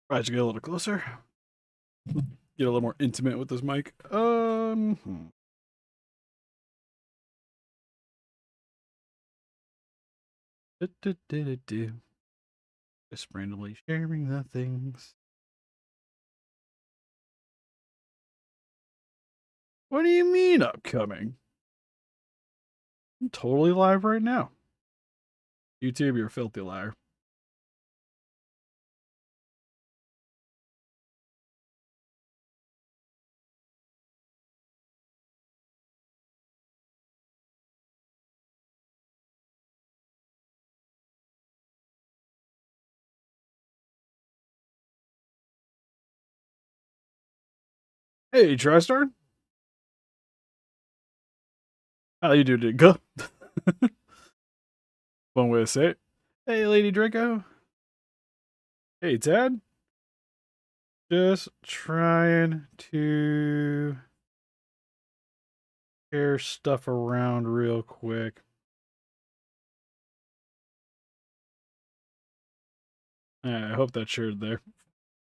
Right, to get a little closer. Get a little more intimate with this mic. Just randomly sharing the things. What do you mean upcoming? I'm totally live right now. YouTube, you're a filthy liar. Hey, TriStar. How you doing? Go. One way to say it. Hey, Lady Draco. Hey, Tad. Just trying to share stuff around real quick. I hope that's shared there.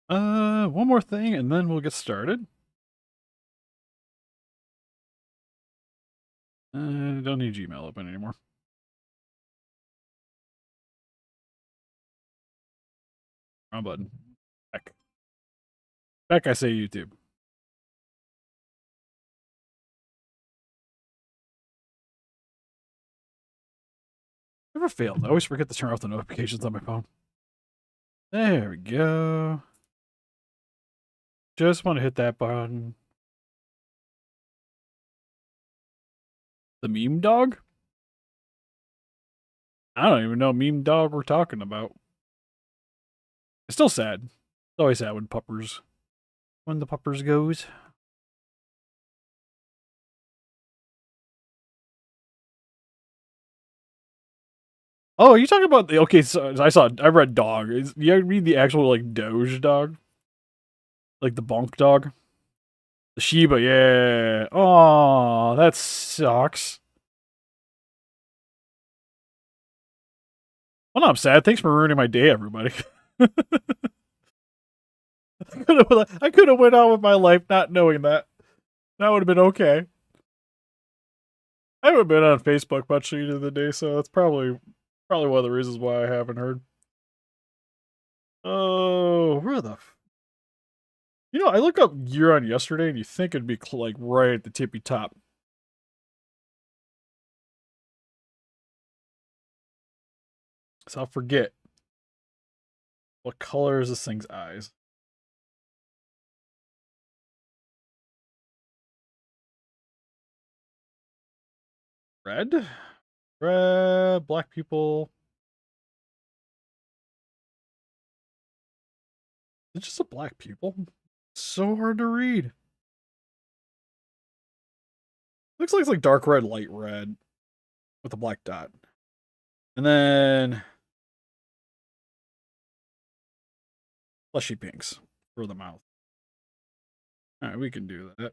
One more thing, and then we'll get started. Don't need Gmail open anymore. Wrong button. Back. Back, I say YouTube. Never failed. I always forget to turn off the notifications on my phone. There we go. Just want to hit that button. The meme dog? I don't even know meme dog we're talking about. It's still sad. It's always sad when the puppers goes. Oh, are you talking about the okay? So I read dog. You read the actual like Doge dog, like the bonk dog, the Shiba. Yeah. Oh, that sucks. Well, no, I'm sad. Thanks for ruining my day, everybody. I could have went on with my life not knowing that. That would have been okay. I haven't been on Facebook much either of the day, so that's probably one of the reasons why I haven't heard. Oh, where the? I looked up Guiron yesterday, and you think it'd be like right at the tippy top. So I'll forget. What color is this thing's eyes? Red? Red, black people. It's just a black people. So hard to read. Looks like it's like dark red, light red with a black dot. And then fleshy pinks for the mouth. Alright, we can do that.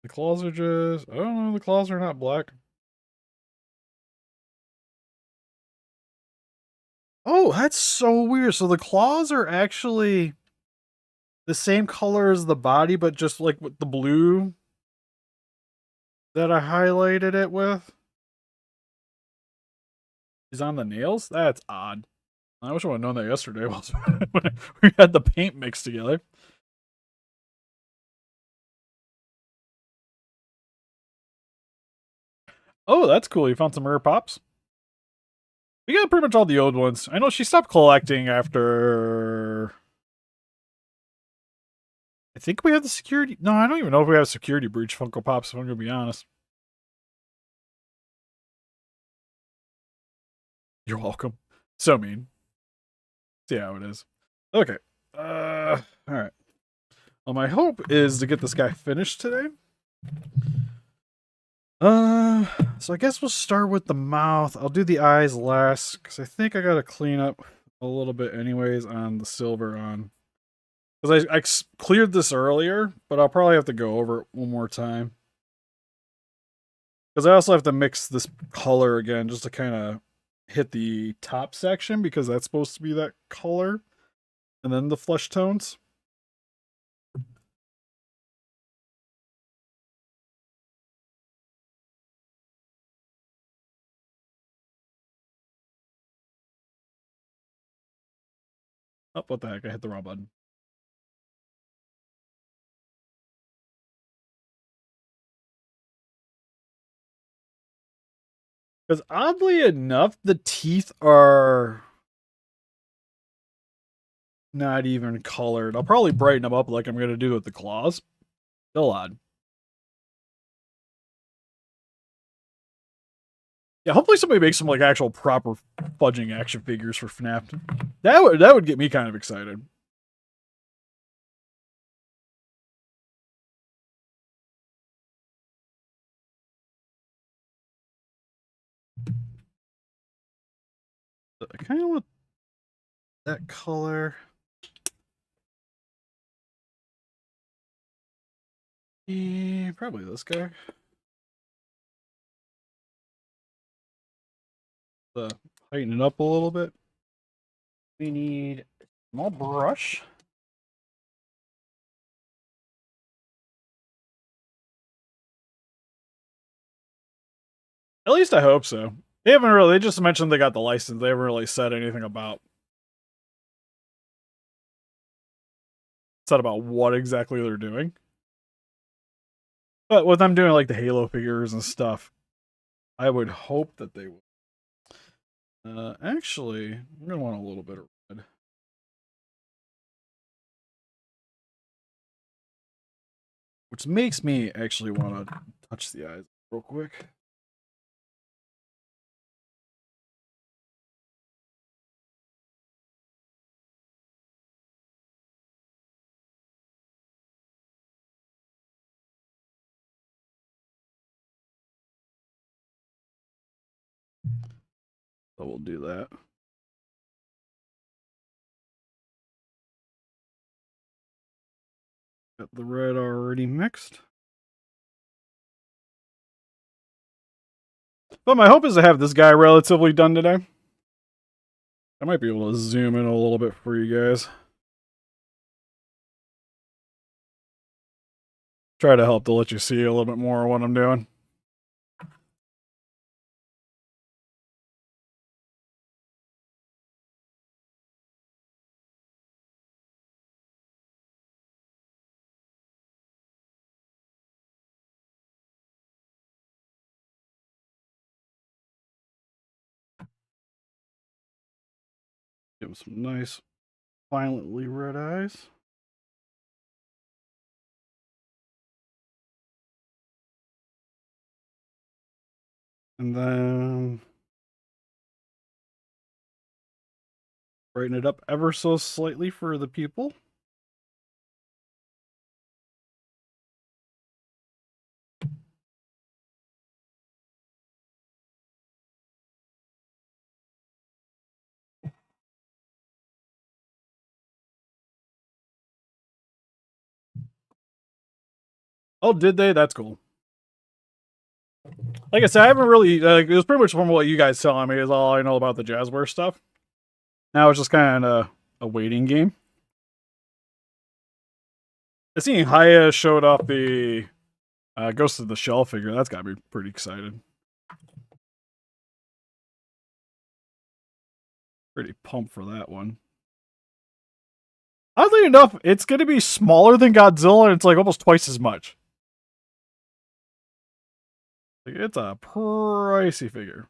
The claws are just... I don't know, the claws are not black. Oh, that's so weird. So the claws are actually the same color as the body, but just like with the blue that I highlighted it with is on the nails. That's odd. I wish I would have known that yesterday when we had the paint mixed together. Oh, that's cool. You found some rare pops? We got pretty much all the old ones. I know she stopped collecting after... I think we have the security... No, I don't even know if we have a security breach Funko Pops, if I'm going to be honest. You're welcome. So mean. See how it is. Okay. Alright. Well, my hope is to get this guy finished today. So I guess we'll start with the mouth. I'll do the eyes last, because I think I gotta clean up a little bit anyways on the silver on. Because I cleared this earlier, but I'll probably have to go over it one more time. Because I also have to mix this color again just to kind of hit the top section because that's supposed to be that color. And then the flesh tones. Oh, what the heck? I hit the wrong button. Because oddly enough, the teeth are not even colored. I'll probably brighten them up like I'm going to do with the claws. Still odd. Yeah, hopefully somebody makes some like actual proper fudging action figures for FNAF. That would get me kind of excited. I kind of want that color. Probably this guy. Heighten it up a little bit. We need a small brush. At least I hope so. They haven't really, they just mentioned they got the license. They haven't really said anything about what exactly they're doing. But with them doing like the Halo figures and stuff, I would hope that they would. Actually, I'm gonna want a little bit of red. Which makes me actually want to touch the eyes real quick. So we'll do that. Got the red already mixed. But my hope is to have this guy relatively done today. I might be able to zoom in a little bit for you guys. Try to help to let you see a little bit more of what I'm doing. Give him some nice, violently red eyes. And then brighten it up ever so slightly for the pupil. Oh, did they? That's cool. Like I said, I haven't really. It was pretty much from what you guys telling me is all I know about the Jazzware stuff. Now it's just kind of a waiting game. I seen Haya showed off the Ghost of the Shell figure. That's got me pretty excited. Pretty pumped for that one. Oddly enough, it's going to be smaller than Godzilla, and it's like almost twice as much. It's a pricey figure.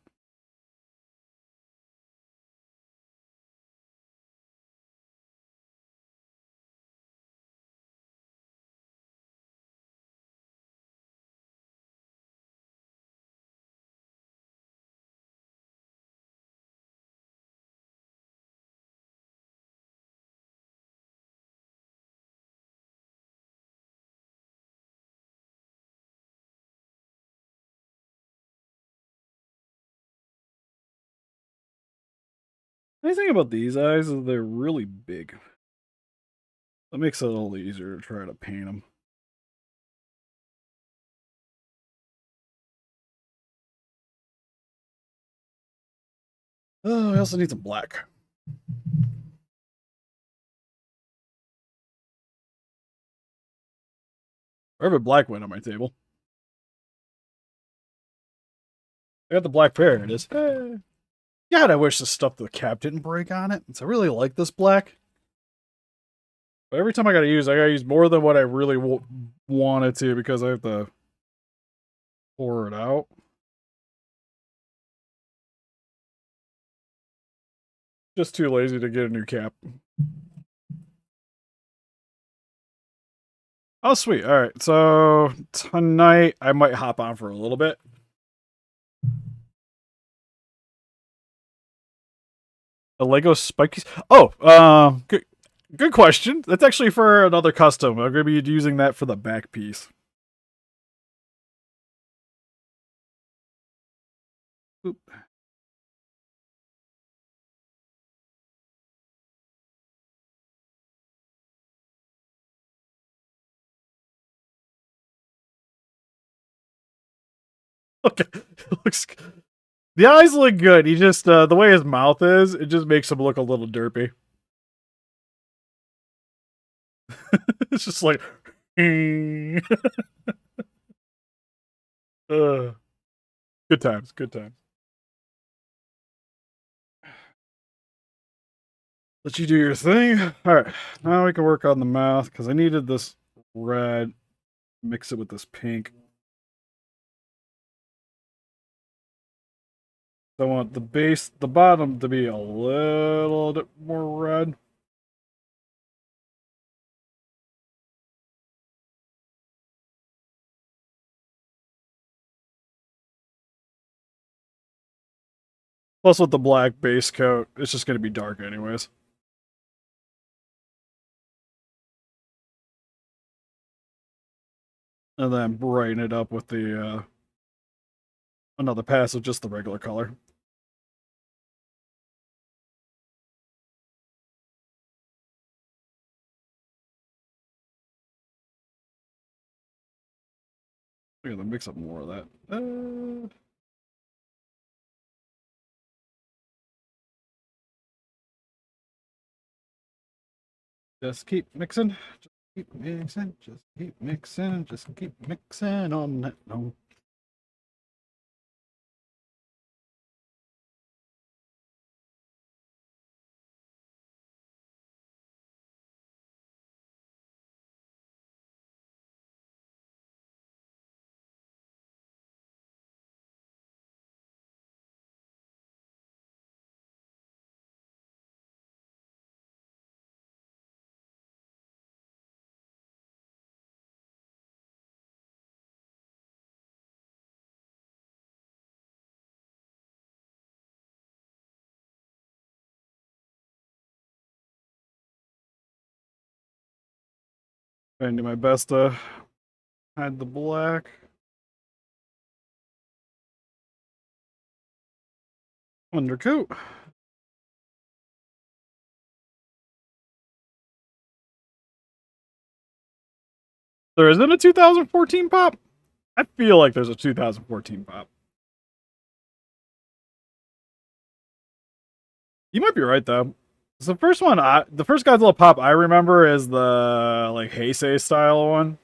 Nice thing about these eyes is they're really big. That makes it a little easier to try to paint them. Oh, I also need some black. I have a black one on my table. I got the black pair. It is. God, I wish the stuff the cap didn't break on it. I really like this black. But every time I gotta use more than what I really wanted to because I have to pour it out. Just too lazy to get a new cap. Oh, sweet. All right. So tonight I might hop on for a little bit. A Lego spiky. Oh, good question. That's actually for another custom. I'm gonna be using that for the back piece. Oop. Okay, looks. The eyes look good. He just the way his mouth is, it just makes him look a little derpy. It's just like. Good times. Good times. Let you do your thing. All right, now we can work on the mouth because I needed this red. Mix it with this pink. I want the base, the bottom to be a little bit more red. Plus with the black base coat, it's just going to be dark anyways. And then brighten it up with the another pass of just the regular color. We're gonna mix up more of that. Just keep mixing. Just keep mixing. Just keep mixing. Just keep mixing on that. No. Trying to do my best to hide the black. Undercoat. There isn't a 2014 pop? I feel like there's a 2014 pop. You might be right though. So the first one, the first Godzilla pop I remember is the like Heisei style one.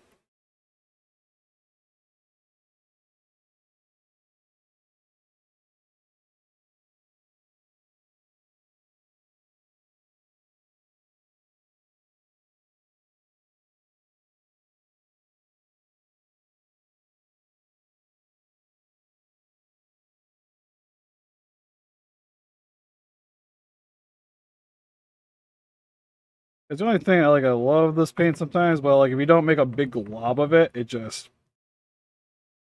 It's the only thing I love this paint sometimes, but like if you don't make a big glob of it, it just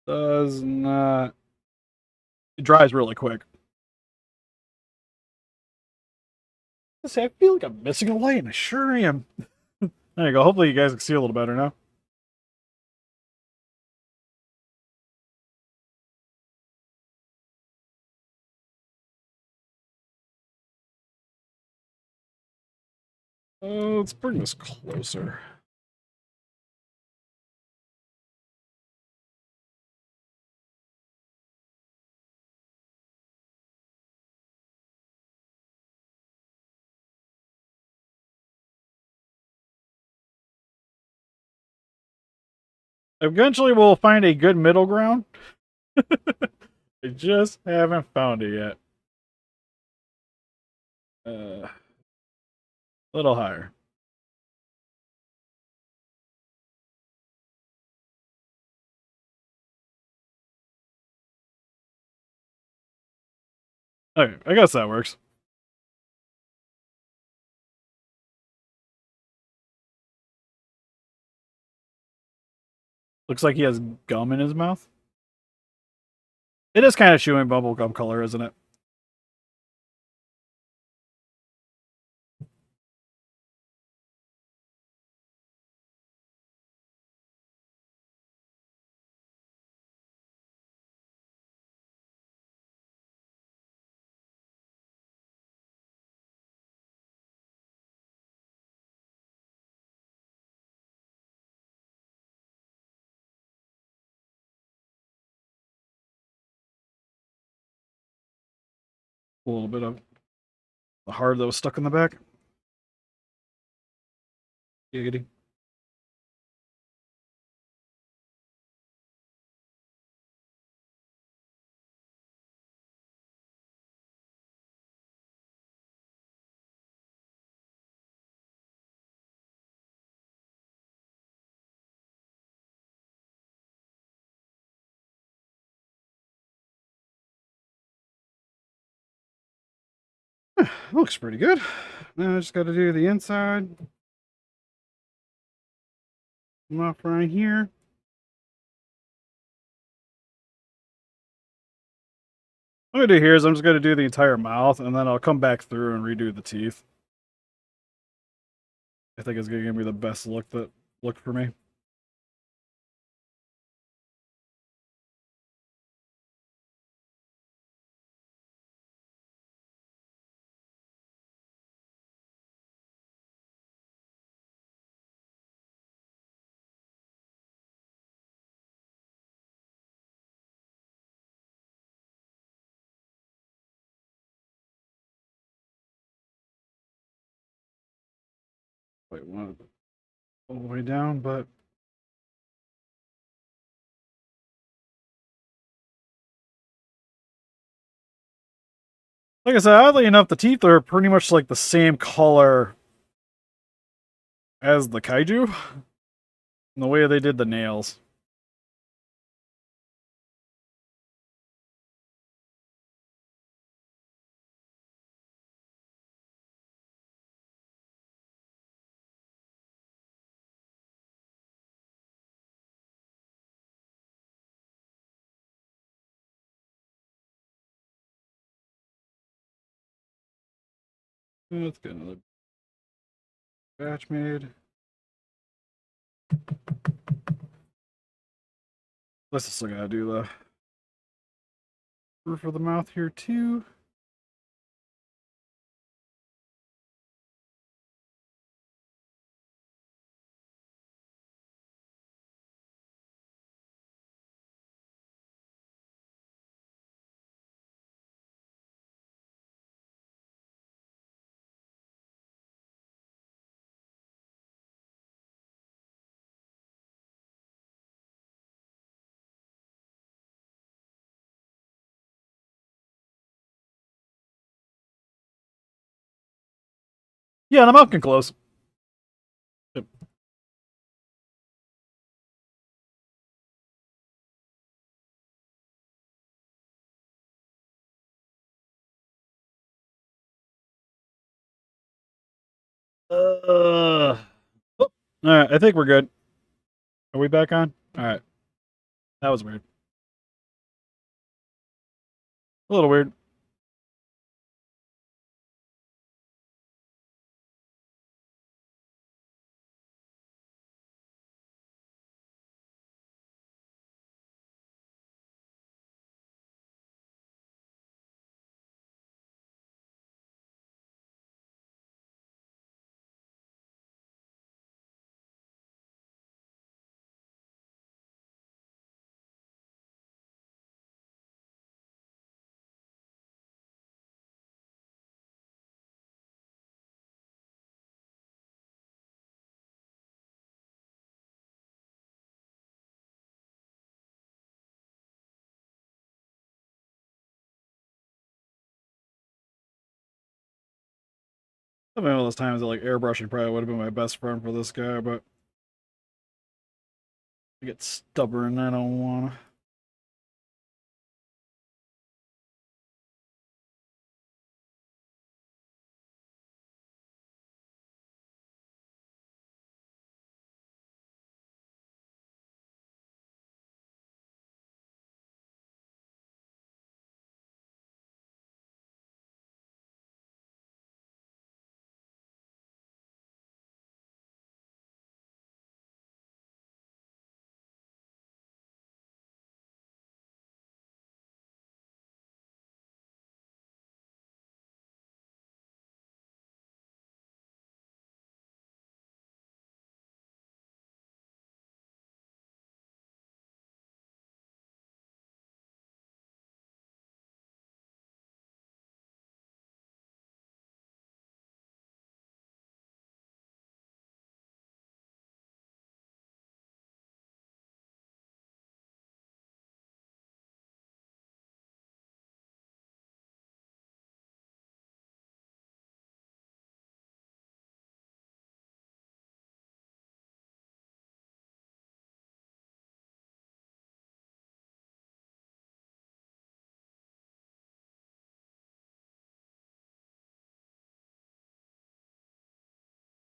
does not. It dries really quick. I say I feel like I'm missing a light, and I sure am. There you go. Hopefully you guys can see a little better now. Let's bring this closer. Eventually, we'll find a good middle ground. I just haven't found it yet. A little higher. Okay, I guess that works. Looks like he has gum in his mouth. It is kind of chewing bubblegum color, isn't it? A little bit of the hard that was stuck in the back. Giggity. Looks pretty good. Now I just got to do the inside. Come off right here. What I'm gonna do here is I'm just gonna do the entire mouth, and then I'll come back through and redo the teeth. I think it's gonna give me the best look for me. Wait, one all the way down, but like I said, oddly enough, the teeth are pretty much like the same color as the kaiju. And the way they did the nails. Let's get another batch made. Let's still gotta do the roof of the mouth here too. Yeah, the mouth can close. Yep. All right, I think we're good. Are we back on? All right, that was weird. A little weird. I mean, all those times that like airbrushing probably would have been my best friend for this guy, but I get stubborn. I don't wanna.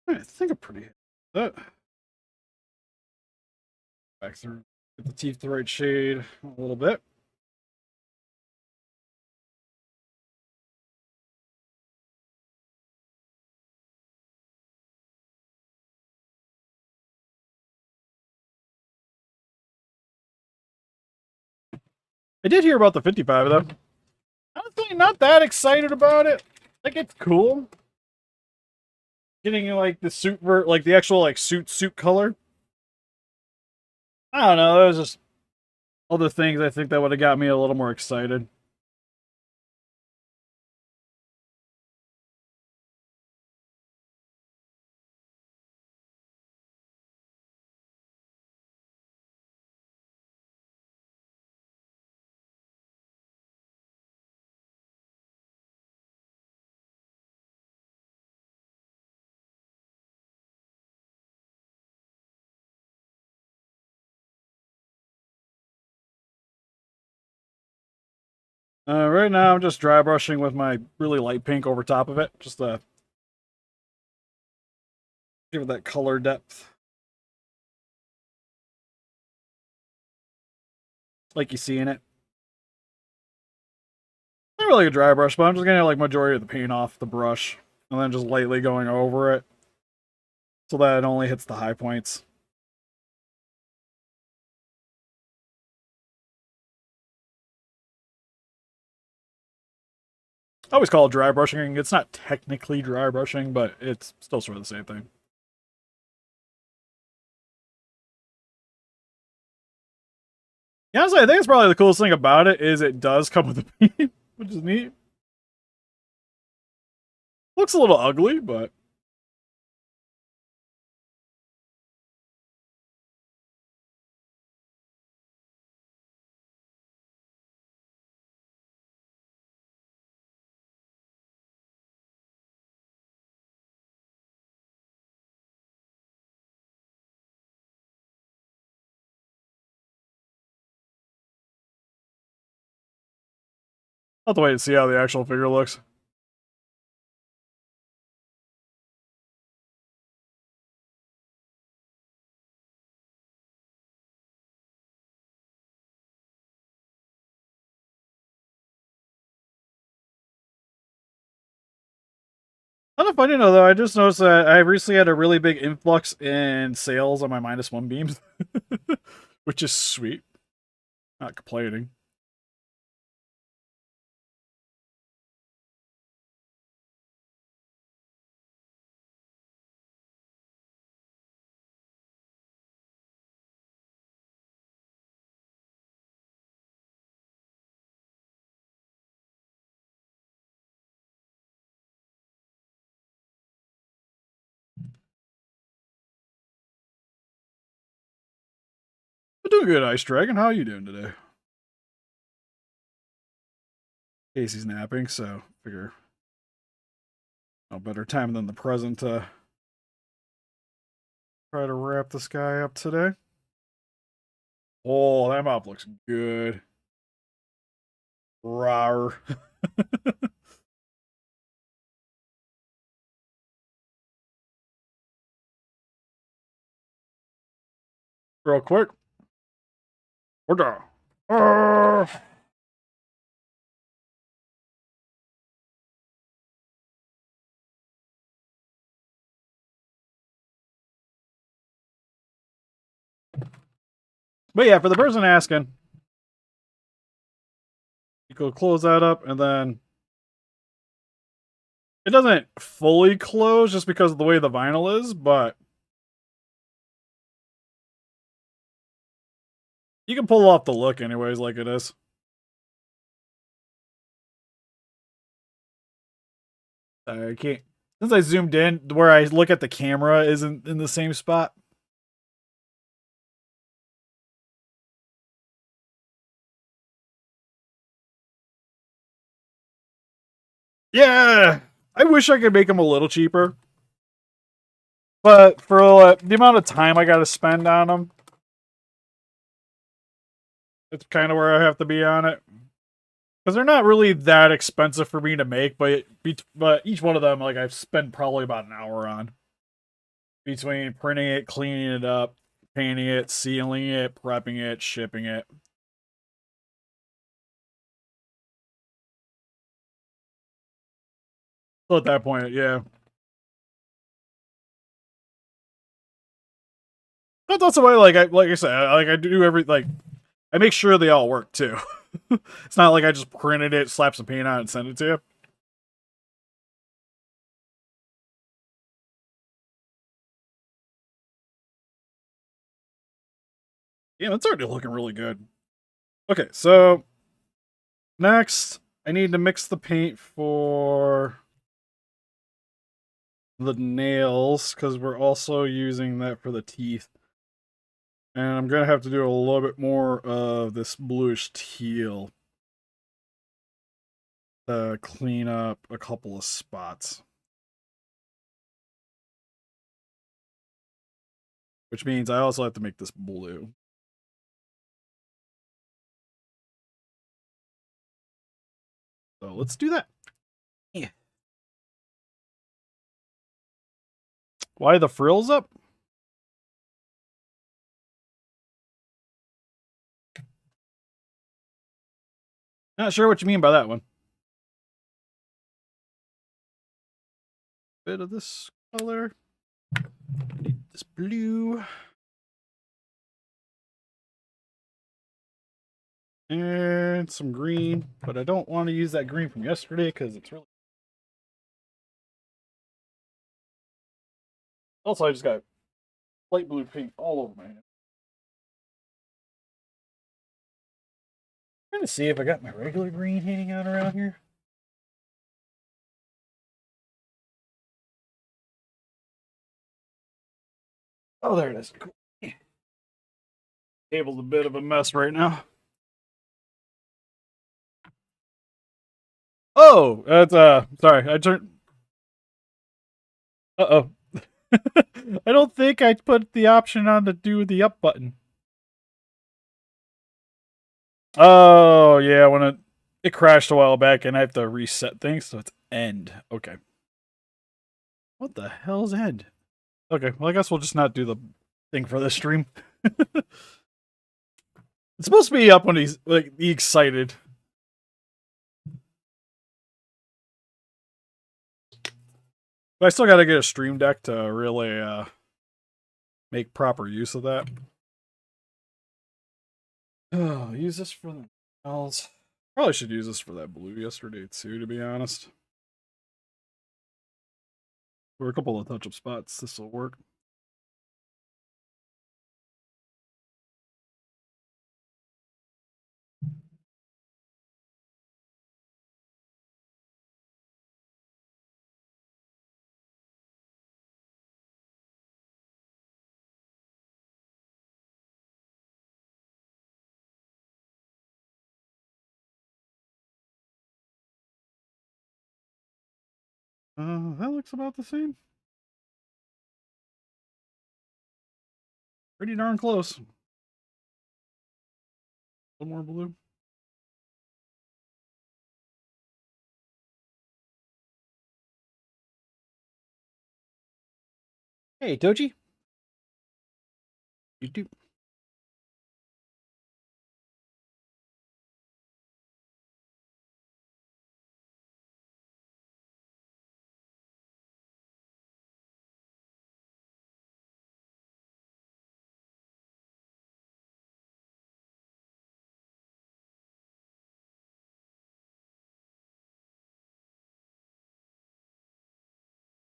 I think I'm pretty. That back through, get the teeth the right shade a little bit. I did hear about the 55 though. Honestly, not that excited about it. Like it's cool. Getting like the like the actual like suit color. I don't know. There was just other things I think that would have got me a little more excited. Right now I'm just dry brushing with my really light pink over top of it, just to give it that color depth, like you see in it. Not really a dry brush, but I'm just getting like majority of the paint off the brush, and then just lightly going over it, so that it only hits the high points. I always call it dry brushing. It's not technically dry brushing, but it's still sort of the same thing. Yeah, honestly, I think it's probably the coolest thing about it is it does come with a paint, which is neat. Looks a little ugly, but I'll have to wait and see how the actual figure looks. Kind of funny though, I just noticed that I recently had a really big influx in sales on my -1 beams, which is sweet. Not complaining. I'm doing good, Ice Dragon. How are you doing today? Casey's napping, so figure No better time than the present to try to wrap this guy up today. Oh, that mop looks good. Rawr. Real quick. We're done. But yeah, for the person asking, you go close that up, and then it doesn't fully close just because of the way the vinyl is, but you can pull off the look anyways, like it is. I can't. Since I zoomed in, where I look at the camera isn't in the same spot. Yeah, I wish I could make them a little cheaper, but for the amount of time I got to spend on them, it's kind of where I have to be on it. Because they're not really that expensive for me to make, but each one of them, like, I've spent probably about an hour on. Between printing it, cleaning it up, painting it, sealing it, prepping it, shipping it. So at that point, yeah. But that's the way, like I said, I do I make sure they all work too. It's not like I just printed it, slap some paint on it, and send it to you. Yeah, it's already looking really good. Okay, so next I need to mix the paint for the nails because we're also using that for the teeth. And I'm gonna have to do a little bit more of this bluish teal to clean up a couple of spots. Which means I also have to make this blue. So let's do that. Yeah. Why the frills up? Not sure what you mean by that one. Bit of this color. Need this blue. And some green. But I don't want to use that green from yesterday because it's really... Also, I just got light blue paint all over my hand. I'm trying to see if I got my regular green hanging out around here. Oh, there it is. Cool. Table's a bit of a mess right now. Oh, that's sorry. I turned. Uh-oh. I don't think I put the option on to do the up button. Oh, yeah, when it crashed a while back and I have to reset things, so it's end. Okay. What the hell's end? Okay, well, I guess we'll just not do the thing for this stream. It's supposed to be up when he's like excited. But I still got to get a stream deck to really make proper use of that. Oh, use this for the else. Probably should use this for that blue yesterday too, to be honest. For a couple of touch-up spots, this will work. That looks about the same. Pretty darn close. A little more blue. Hey, Tochi. You do.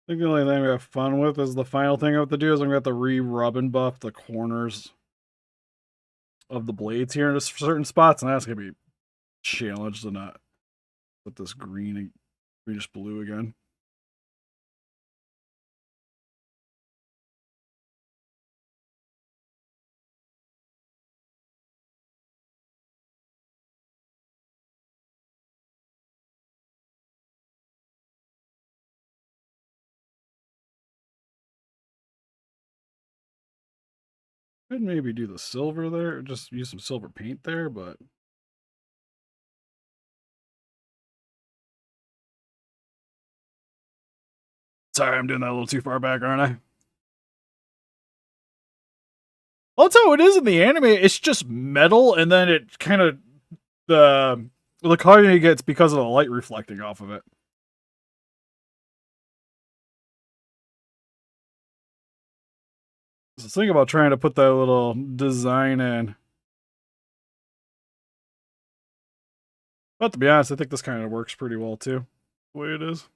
I think the only thing we have fun with is the final thing I have to do is I'm going to have to re-rub and buff the corners of the blades here in certain spots, and that's going to be challenged to not put this greenish blue again. Could maybe do the silver there, just use some silver paint there, but sorry, I'm doing that a little too far back, aren't I? Well, that's how it is in the anime. It's just metal, and then it kind of the color it gets because of the light reflecting off of it. So think about trying to put that little design in. But to be honest, I think this kind of works pretty well too, the way it is.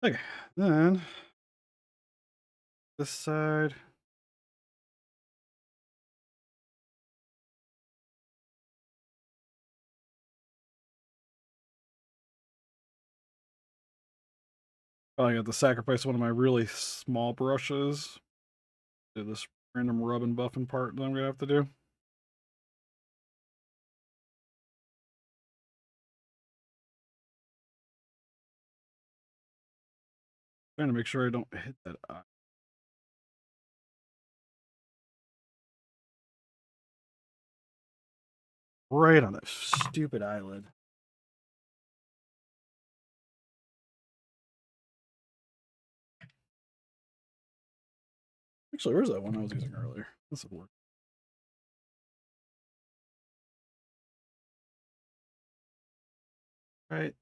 Okay, then this side. Probably have to sacrifice one of my really small brushes. Do this random rub and buffing part that I'm gonna have to do. Trying to make sure I don't hit that eye. Right on that stupid eyelid. Actually, where's that one I was using earlier? This would work. Right.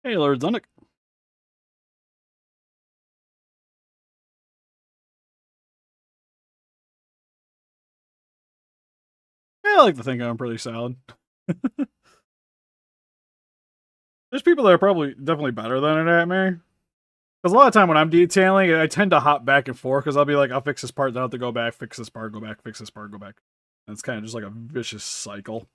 Hey, Lord Zunic. Yeah, I like to think I'm pretty solid. There's people that are probably definitely better than it at me. Because a lot of time when I'm detailing, I tend to hop back and forth because I'll be like, I'll fix this part, then I'll have to go back, fix this part, go back, fix this part, go back. And it's kind of just like a vicious cycle.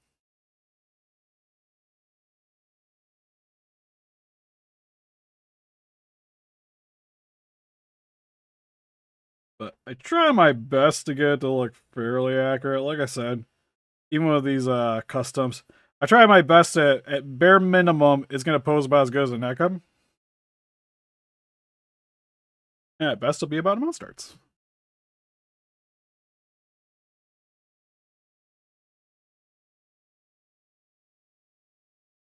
But I try my best to get it to look fairly accurate. Like I said, even with these customs, I try my best at bare minimum, it's going to pose about as good as a neck up. And at best, it'll be about a mount starts.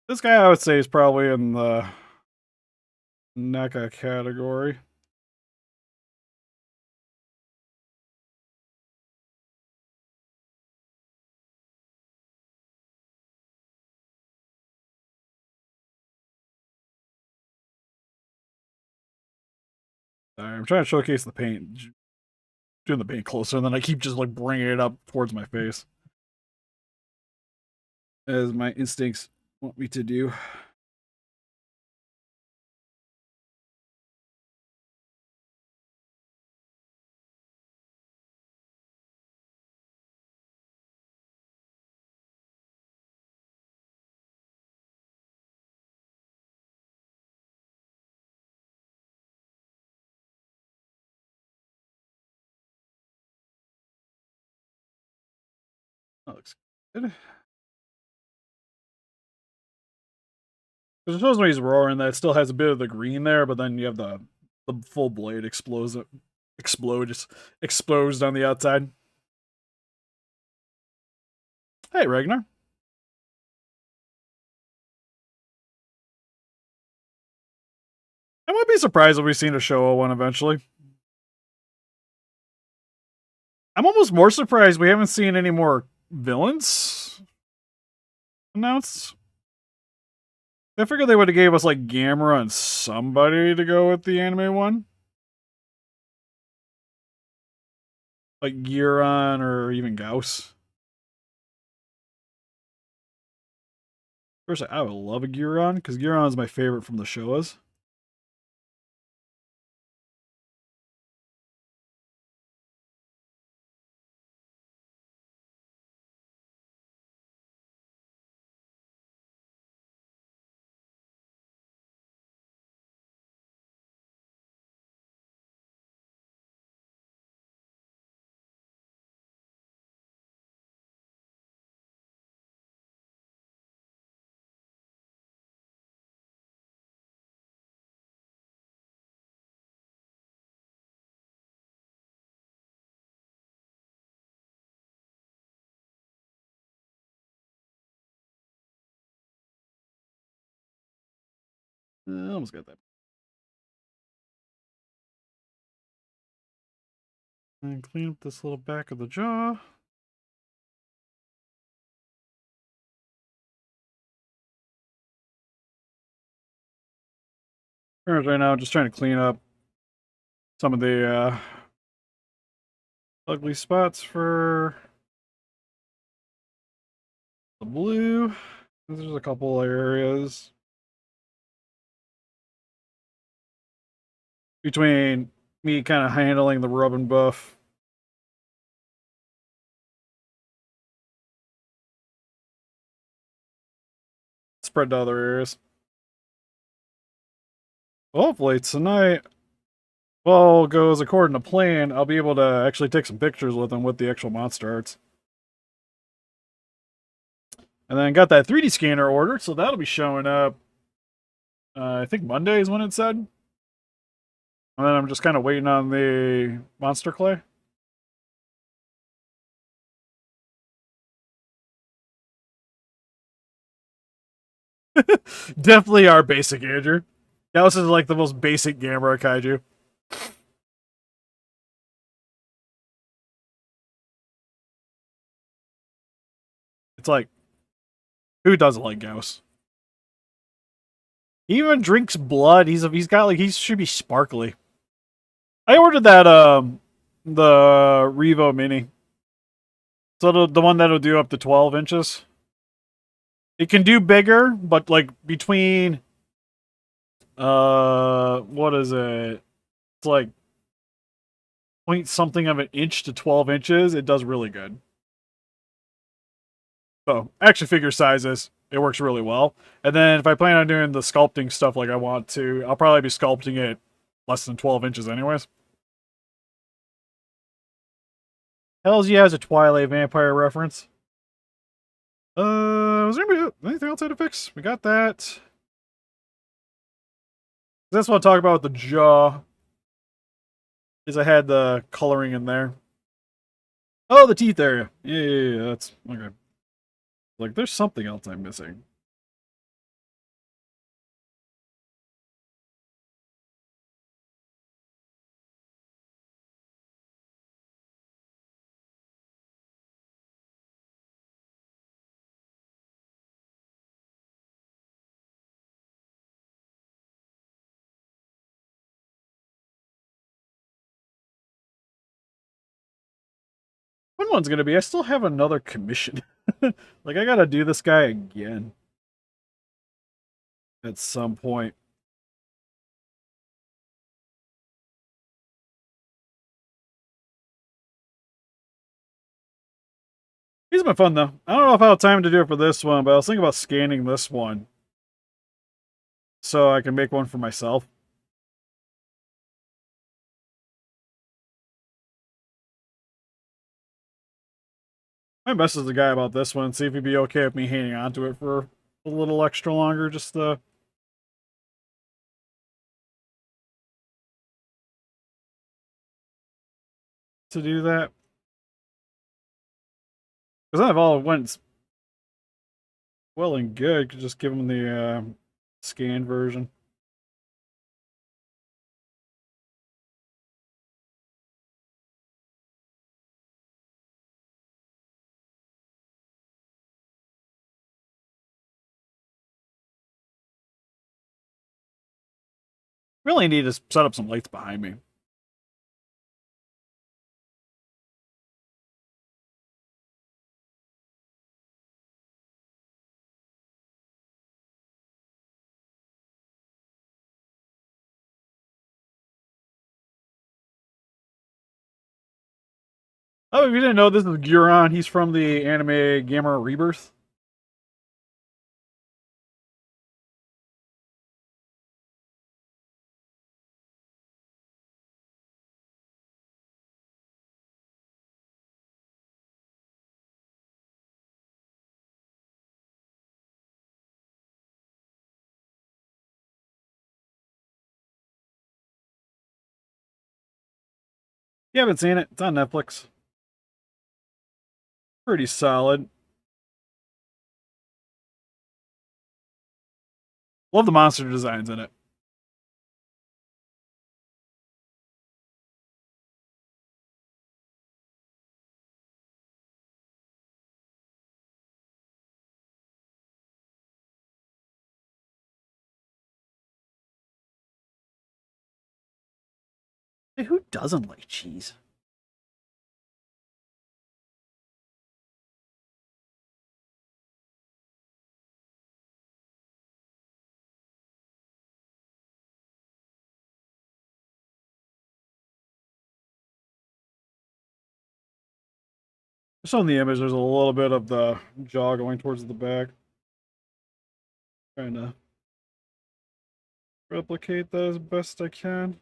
This guy, I would say, is probably in the NECA category. Sorry, I'm trying to showcase the paint. Doing the paint closer, and then I keep just like bringing it up towards my face. As my instincts want me to do. That looks good. Because it shows when he's roaring that it still has a bit of the green there, but then you have the full blade exposed on the outside. Hey, Ragnar. I might be surprised if we've seen a Showa one eventually. I'm almost more surprised we haven't seen any more villains announced. I figured they would have gave us like Gamera and somebody to go with the anime one. Like Guiron or even Gauss. First, I would love a Guiron, because Guiron is my favorite from the Showas. I almost got that. And clean up this little back of the jaw. Right now, just trying to clean up some of the ugly spots for the blue. There's a couple areas between me kind of handling the rub and buff. Spread to other areas. Hopefully tonight, well, goes according to plan, I'll be able to actually take some pictures with them with the actual monster arts. And then got that 3D scanner ordered, so that'll be showing up. I think Monday is when it said. And then I'm just kind of waiting on the monster clay. Definitely our basic Andrew. Gauss is like the most basic Gamera kaiju. It's like, who doesn't like Gauss? He even drinks blood. He's got like he should be sparkly. I ordered that the Revo Mini. So the one that'll do up to 12 inches. It can do bigger, but like between what is it? It's like point something of an inch to 12 inches. It does really good. So action figure sizes, it works really well. And then if I plan on doing the sculpting stuff like I want to, I'll probably be sculpting it less than 12 inches anyways. Hells yeah, has a Twilight Vampire reference. Was there anything else I had to fix? We got that. That's what I talk about with the jaw. Is I had the coloring in there. Oh, the teeth area. Yeah, that's okay. Like, there's something else I'm missing. fun one's gonna be I still have another commission. Like I gotta do this guy again at some point. These have been fun though. I don't know if I have time to do it for this one, but I was thinking about scanning this one so I can make one for myself. I might message the guy about this one, see if he'd be okay with me hanging on to it for a little extra longer, just to do that. Because I've all went well and good, could just give him the scanned version. Really need to set up some lights behind me. Oh, if you didn't know, this is Guiron. He's from the anime Gamma Rebirth. You haven't seen it? It's on Netflix. Pretty solid. Love the monster designs in it. Hey, who doesn't like cheese? Just on the image, there's a little bit of the jaw going towards the back. Trying to replicate that as best I can.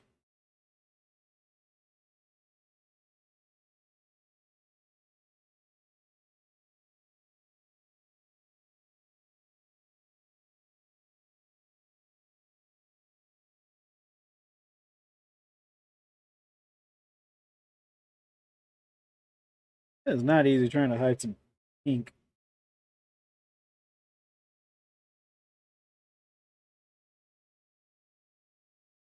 It's not easy trying to hide some ink.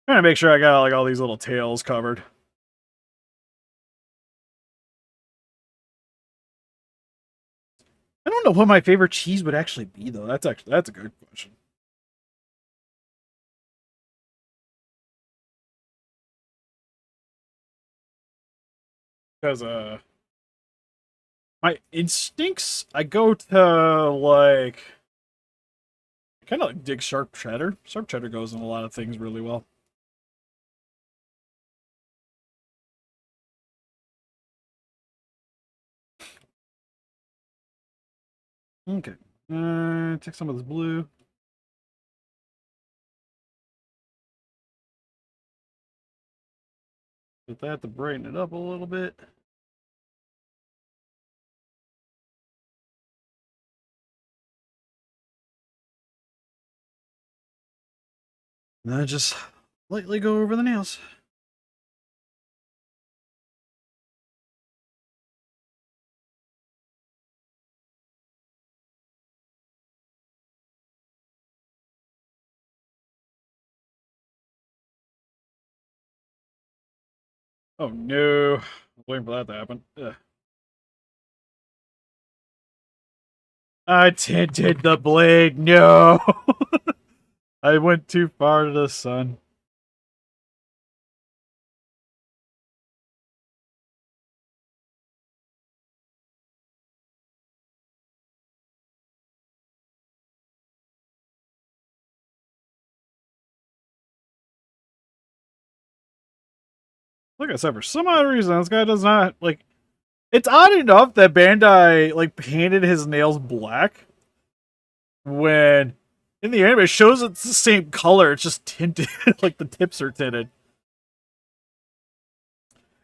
Trying to make sure I got like all these little tails covered. I don't know what my favorite cheese would actually be though. That's a good question. Because my instincts, I go to like kind of like dig sharp cheddar. Sharp cheddar goes in a lot of things really well. Okay. Take some of this blue. Put that to brighten it up a little bit. And then just lightly go over the nails. Oh no. I'm waiting for that to happen. Ugh. I tinted the blade. No. I went too far to the sun. Like I said, for some odd reason, this guy does not like. It's odd enough that Bandai like painted his nails black when in the anime it shows it's the same color. It's just tinted, like the tips are tinted.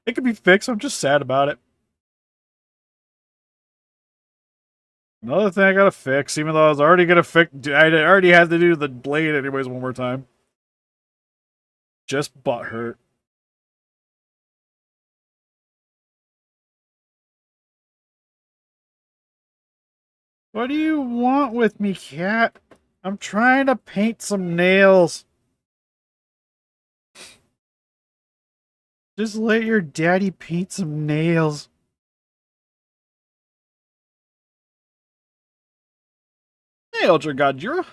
It could be fixed. I'm just sad about it. Another thing I gotta fix, even though I was already gonna fix, I already had to do the blade anyways one more time. Just butt hurt. What do you want with me, cat? I'm trying to paint some nails. Just let your daddy paint some nails. Hey, Ultra Godjira.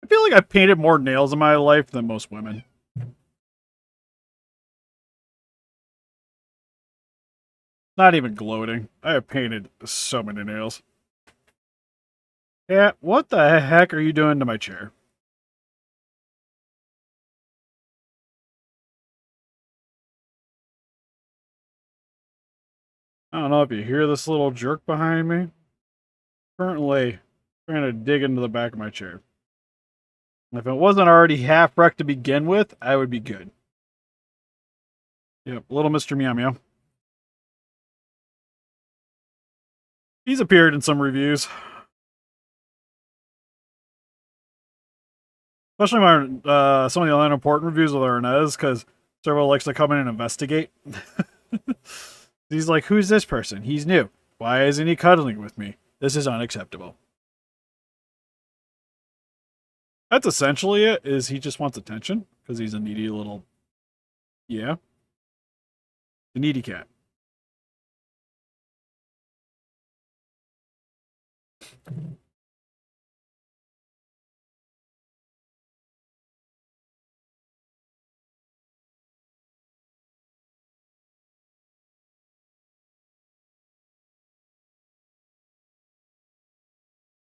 I feel like I've painted more nails in my life than most women. Not even gloating. I have painted so many nails. Yeah, what the heck are you doing to my chair? I don't know if you hear this little jerk behind me. Currently trying to dig into the back of my chair. If it wasn't already half wrecked to begin with, I would be good. Yep, little Mr. Meow Meow. He's appeared in some reviews. Especially my some of the unimportant reviews with Arnez, because Servo likes to come in and investigate. He's like, who's this person? He's new. Why isn't he cuddling with me? This is unacceptable. That's essentially it, is he just wants attention, because he's a needy little... Yeah. The needy cat.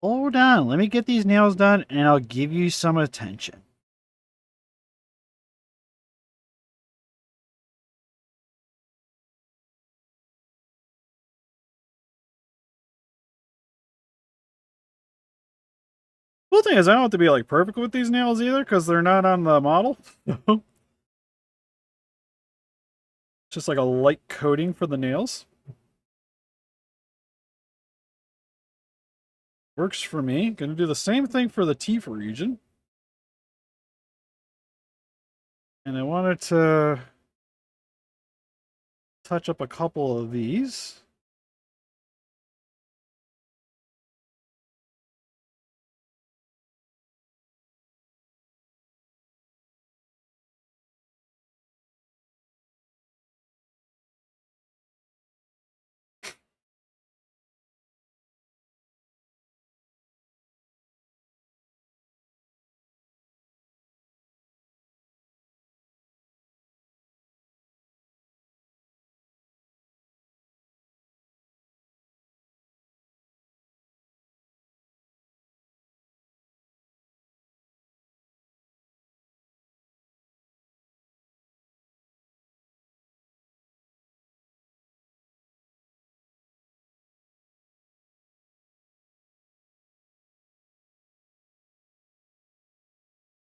Hold on, let me get these nails done, and I'll give you some attention. Cool thing is, I don't have to be like perfect with these nails either, because they're not on the model. Just like a light coating for the nails. Works for me. Gonna do the same thing for the teeth region. And I wanted to touch up a couple of these.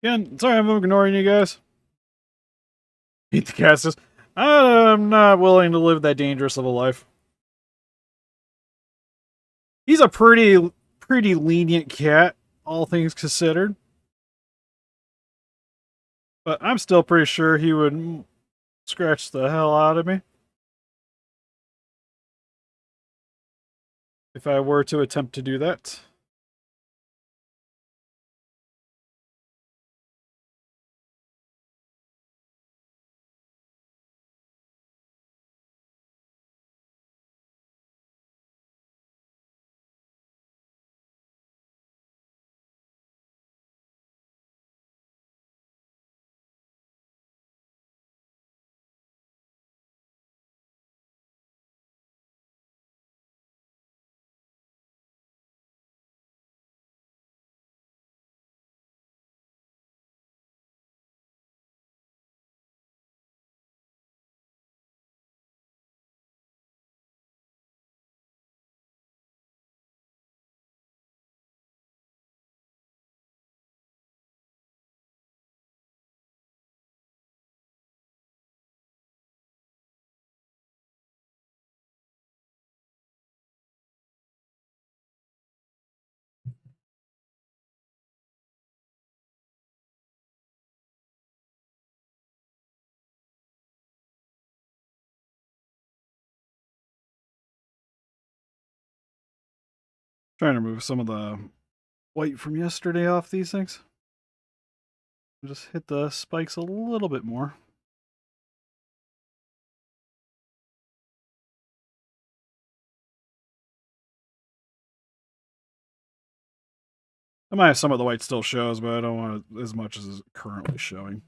Again, sorry I'm ignoring you guys. Beat the casters. I'm not willing to live that dangerous of a life. He's a pretty lenient cat, all things considered. But I'm still pretty sure he would scratch the hell out of me if I were to attempt to do that. Trying to remove some of the white from yesterday off these things. Just hit the spikes a little bit more. I might have some of the white still shows, but I don't want it as much as is currently showing.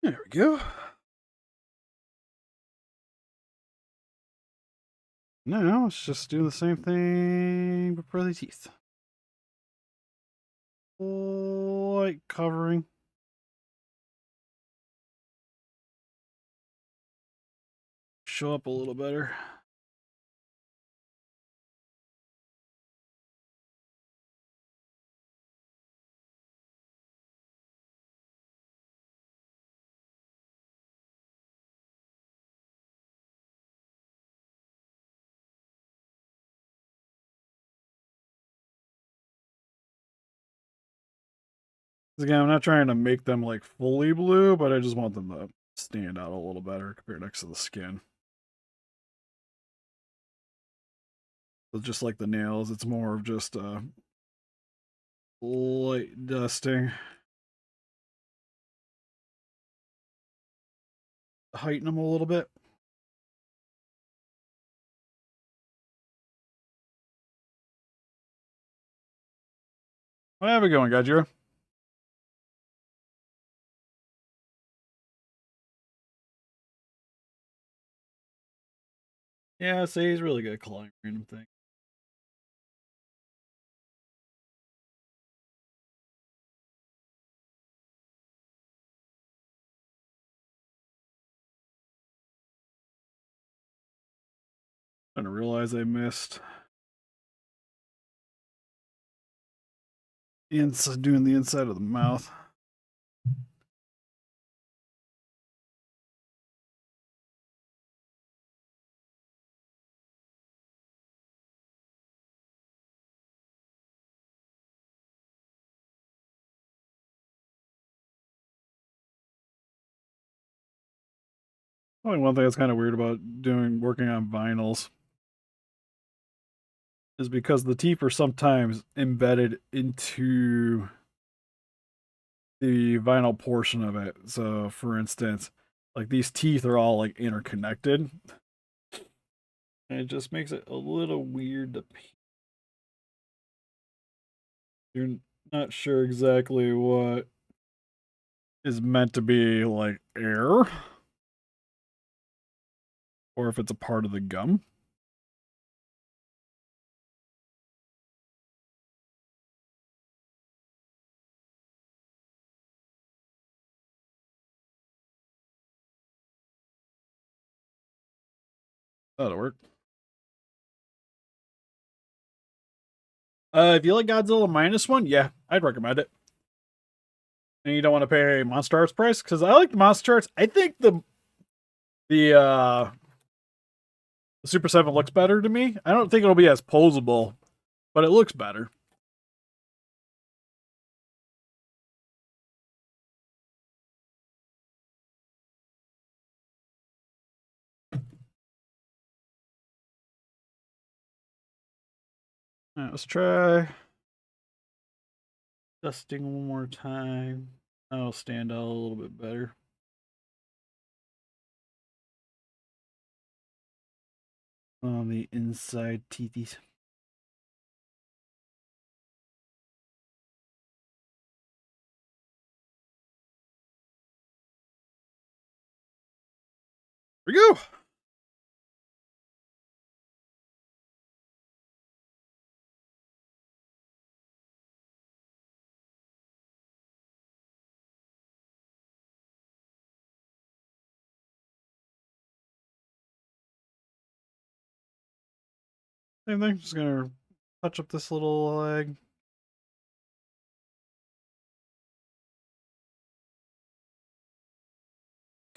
There we go. Now let's just do the same thing but for the teeth. Light covering. Show up a little better. Again, I'm not trying to make them like fully blue, but I just want them to stand out a little better compared next to the skin. So just like the nails, it's more of just light dusting. Heighten them a little bit. Have it going, Guiron. Yeah, see, he's really good at calling random things. I didn't realize I missed doing the inside of the mouth. Only one thing that's kind of weird about working on vinyls is because the teeth are sometimes embedded into the vinyl portion of it. So, for instance, like these teeth are all like interconnected, and it just makes it a little weird to paint. You're not sure exactly what is meant to be like air or if it's a part of the gum. That'll work. If you like Godzilla -1, yeah, I'd recommend it. And you don't want to pay Monster Arts price because I like the Monster Arts. I think the Super 7 looks better to me. I don't think it'll be as posable, but it looks better. All right, let's try dusting one more time. That'll stand out a little bit better. On the inside teethies. Here we go. Same thing. Just gonna touch up this little leg.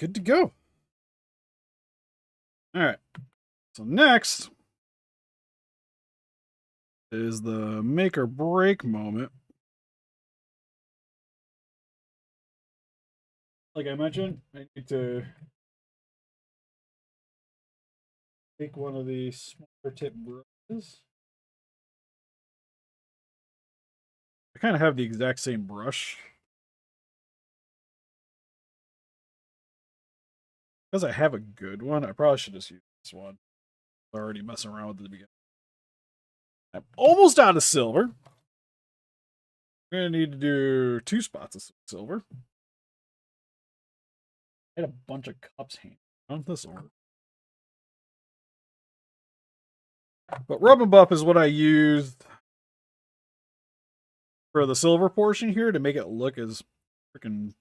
Good to go. All right. So next is the make or break moment. Like I mentioned, I need to take one of these smaller tip brushes. I kind of have the exact same brush. Because I have a good one, I probably should just use this one. I'm already messing around with it at the beginning. I'm almost out of silver. I'm going to need to do 2 spots of silver. I had a bunch of cups hanging on this order. But rub and buff is what I used for the silver portion here to make it look as freaking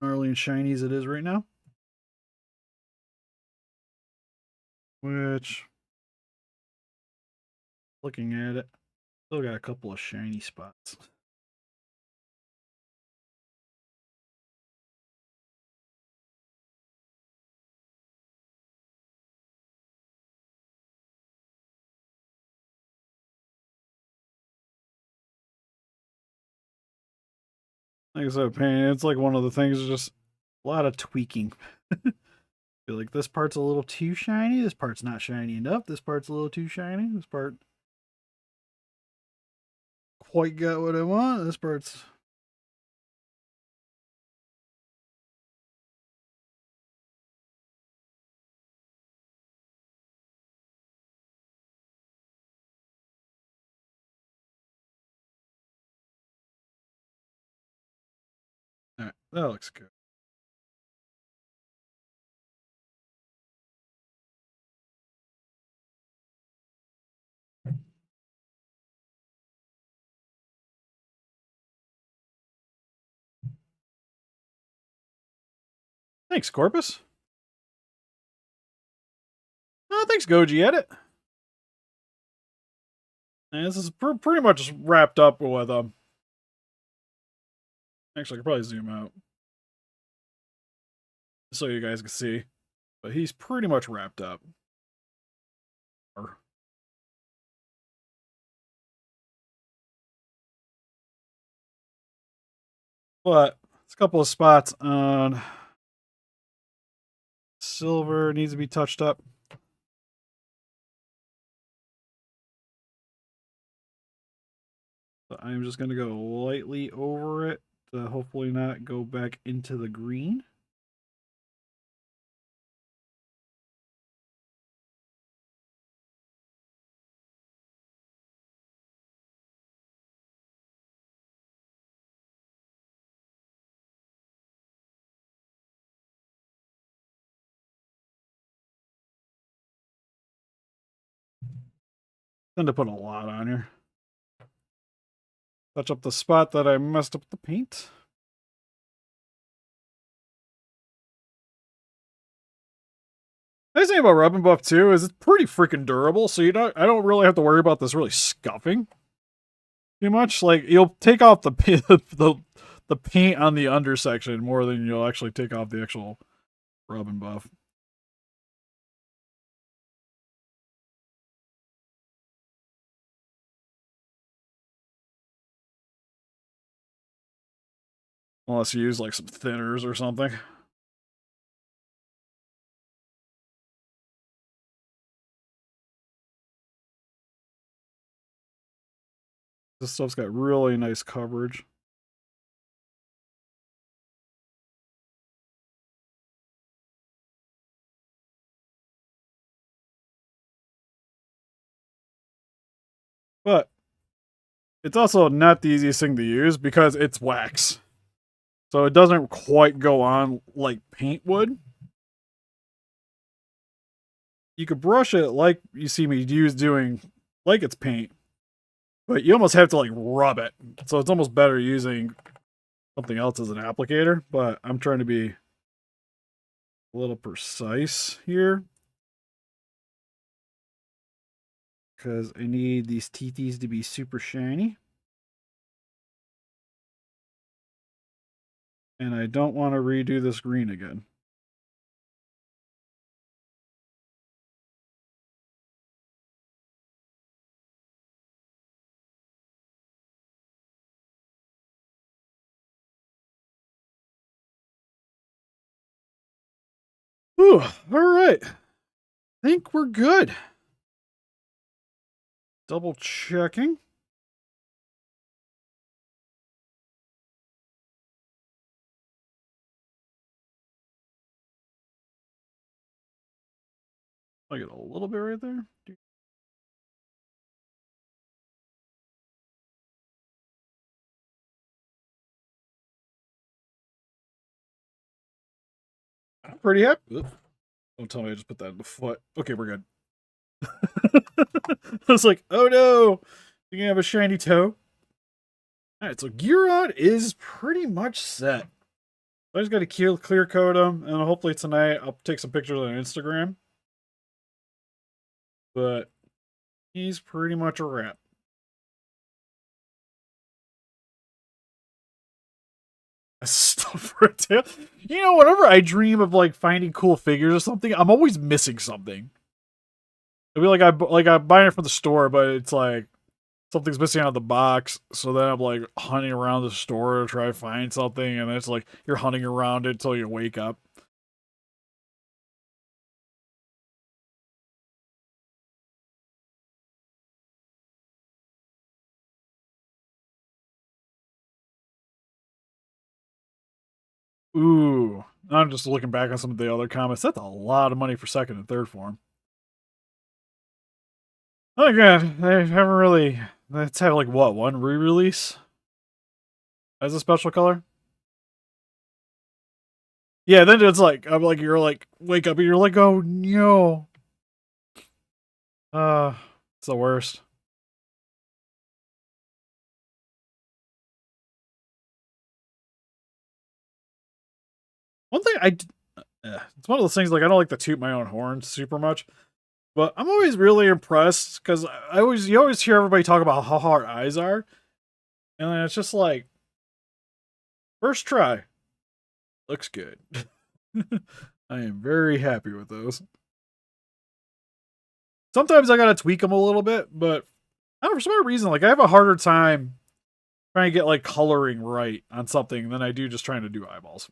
gnarly and shiny as it is right now. Which, looking at it, still got a couple of shiny spots. Like I said, painting, it's like one of the things, just a lot of tweaking. Feel like this part's a little too shiny, this part's not shiny enough, this part's a little too shiny, this part quite got what I want, this part's alright, that looks good. Thanks, Corpus. Oh, thanks, Goji Edit. And this is pretty much wrapped up with actually, I could probably zoom out so you guys can see. But he's pretty much wrapped up. But it's a couple of spots on silver needs to be touched up. So I'm just going to go lightly over it to hopefully not go back into the green. Tend to put a lot on here. Touch up the spot that I messed up the paint. Nice thing about Rub and Buff too is it's pretty freaking durable, so I don't really have to worry about this really scuffing too much. Like you'll take off the the paint on the undersection more than you'll actually take off the actual Rub and Buff. Unless you use like some thinners or something. This stuff's got really nice coverage. But it's also not the easiest thing to use because it's wax. So it doesn't quite go on like paint would. You could brush it like you see me doing like it's paint, but you almost have to like rub it. So it's almost better using something else as an applicator, but I'm trying to be a little precise here because I need these teethies to be super shiny. And I don't want to redo this green again. Ooh, all right. I think we're good. Double checking. I get a little bit right there. I'm pretty happy. Oops. Don't tell me I just put that in the foot. Okay, we're good. I was like, oh no, you can have a shiny toe. All right, so Guiron is pretty much set. I just got to clear coat him, and hopefully tonight I'll take some pictures on Instagram. But he's pretty much a wrap. Stuff for a tail. You know, whenever I dream of like finding cool figures or something, I'm always missing something. It'd be like I'm buying it from the store, but it's like something's missing out of the box. So then I'm like hunting around the store to try to find something, and it's like you're hunting around it until you wake up. Ooh, I'm just looking back on some of the other comments. That's a lot of money for second and third form. Oh god, they haven't really. Let's have like what, one re-release as a special color. Yeah, then it's like I'm like you're like wake up and you're like, oh no. It's the worst. One thing it's one of those things like I don't like to toot my own horn super much, but I'm always really impressed because you always hear everybody talk about how hard eyes are, and then it's just like first try looks good. I am very happy with those. Sometimes I gotta tweak them a little bit, but I don't know, for some reason like I have a harder time trying to get like coloring right on something than I do just trying to do eyeballs.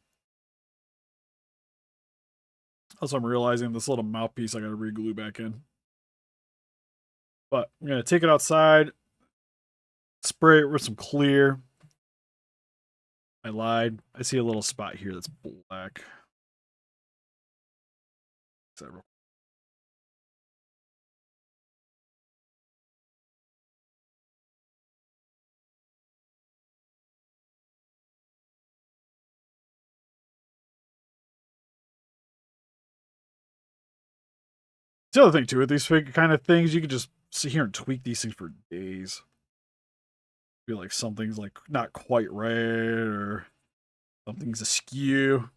Also, I'm realizing this little mouthpiece I gotta re-glue back in. But I'm gonna take it outside, spray it with some clear. I lied. I see a little spot here that's black. The other thing too with these kind of things, you can just sit here and tweak these things for days. Feel like something's like not quite right or something's askew.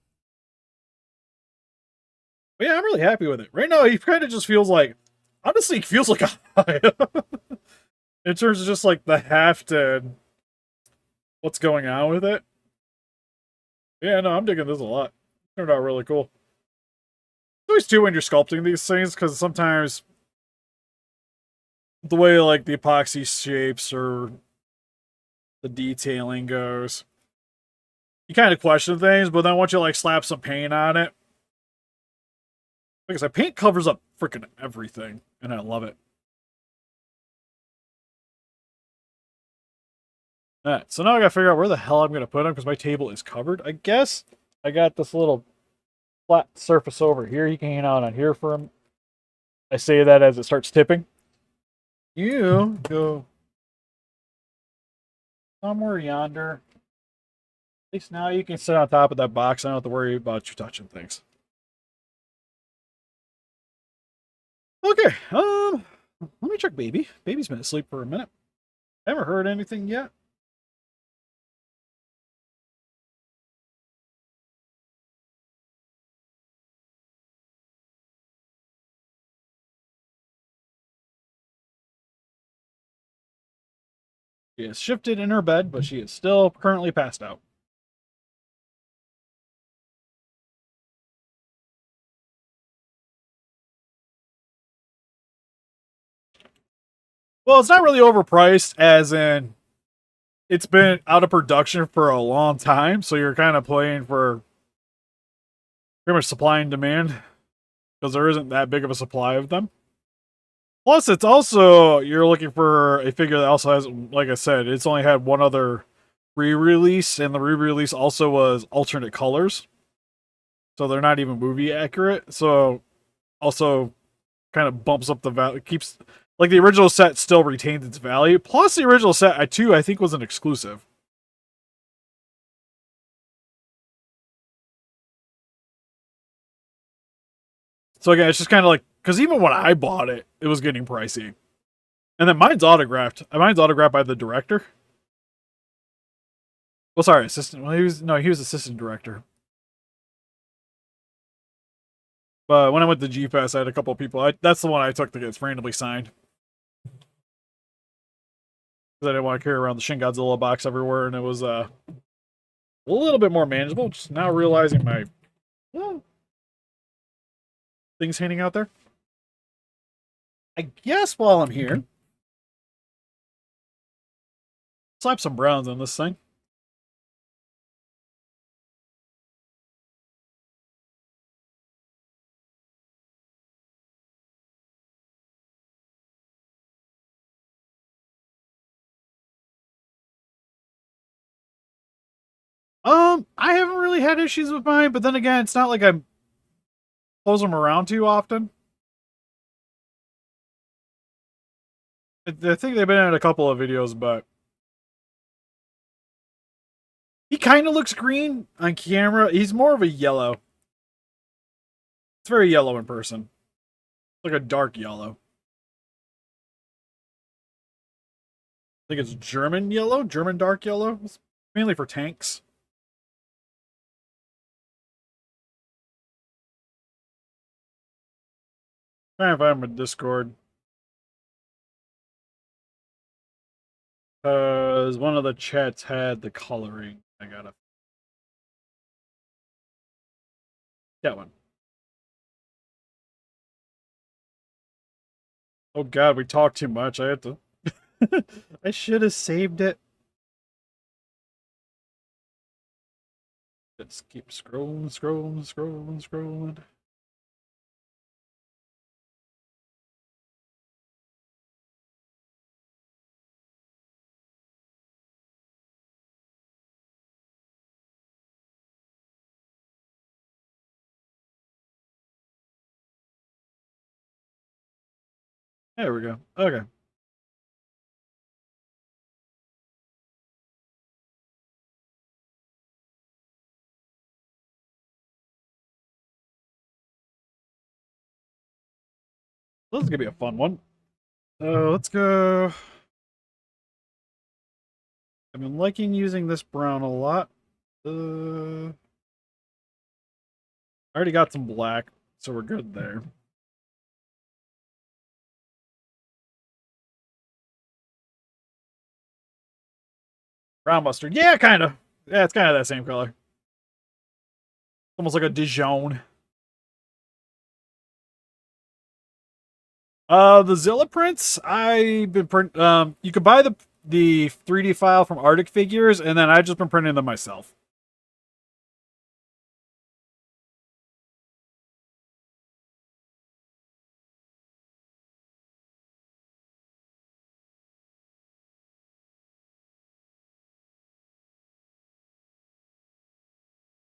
But yeah, I'm really happy with it. Right now, he kind of just feels like, honestly, he feels like a high. In terms of just like the heft and what's going on with it. Yeah, no, I'm digging this a lot. It turned out really cool. It's always too when you're sculpting these things because sometimes the way like the epoxy shapes or the detailing goes, you kind of question things, but then once you like slap some paint on it, because paint covers up freaking everything, and I love it. Alright, so now I gotta figure out where the hell I'm gonna put them because my table is covered. I guess I got this little flat surface over here. You can hang out on here for them. I say that as it starts tipping. You go Somewhere yonder. At least now you can sit on top of that box. I don't have to worry about you touching things. Okay, let me check baby. Baby's been asleep for a minute. Haven't heard anything yet. She has shifted in her bed, but she is still currently passed out. Well, it's not really overpriced, as in it's been out of production for a long time, so you're kind of playing for pretty much supply and demand because there isn't that big of a supply of them. Plus, it's also you're looking for a figure that also has, like I said, it's only had one other re-release, and the re-release also was alternate colors, so they're not even movie accurate. So also kind of bumps up the value, keeps like the original set still retains its value. Plus, the original set too, I think, was an exclusive. So again, it's just kind of like because even when I bought it, it was getting pricey. And then mine's autographed. Mine's autographed by the director. Well, sorry, assistant. Well, he was assistant director. But when I went to G Fest, I had a couple of people. That's the one I took to get randomly signed because I didn't want to carry around the Shin Godzilla box everywhere, and it was a little bit more manageable. Just now realizing my well, things hanging out there. I guess while I'm here, slap some browns on this thing. I haven't really had issues with mine, but then again, it's not like I close them around too often. I think they've been in a couple of videos, but he kind of looks green on camera. He's more of a yellow. It's very yellow in person. It's like a dark yellow. I think it's German yellow, German dark yellow. It's mainly for tanks. Trying to find my Discord. Because one of the chats had the coloring. I gotta. That one. Oh god, we talked too much. I had to. I should have saved it. Let's keep scrolling, scrolling, scrolling, scrolling. There we go. Okay. This is gonna be a fun one. Let's go. I've been liking using this brown a lot. I already got some black, so we're good there. Brown mustard. Yeah, kind of. Yeah, it's kind of that same color. Almost like a Dijon. The Zilla prints, I've been print. You could buy the 3D file from Arctic Figures, and then I've just been printing them myself.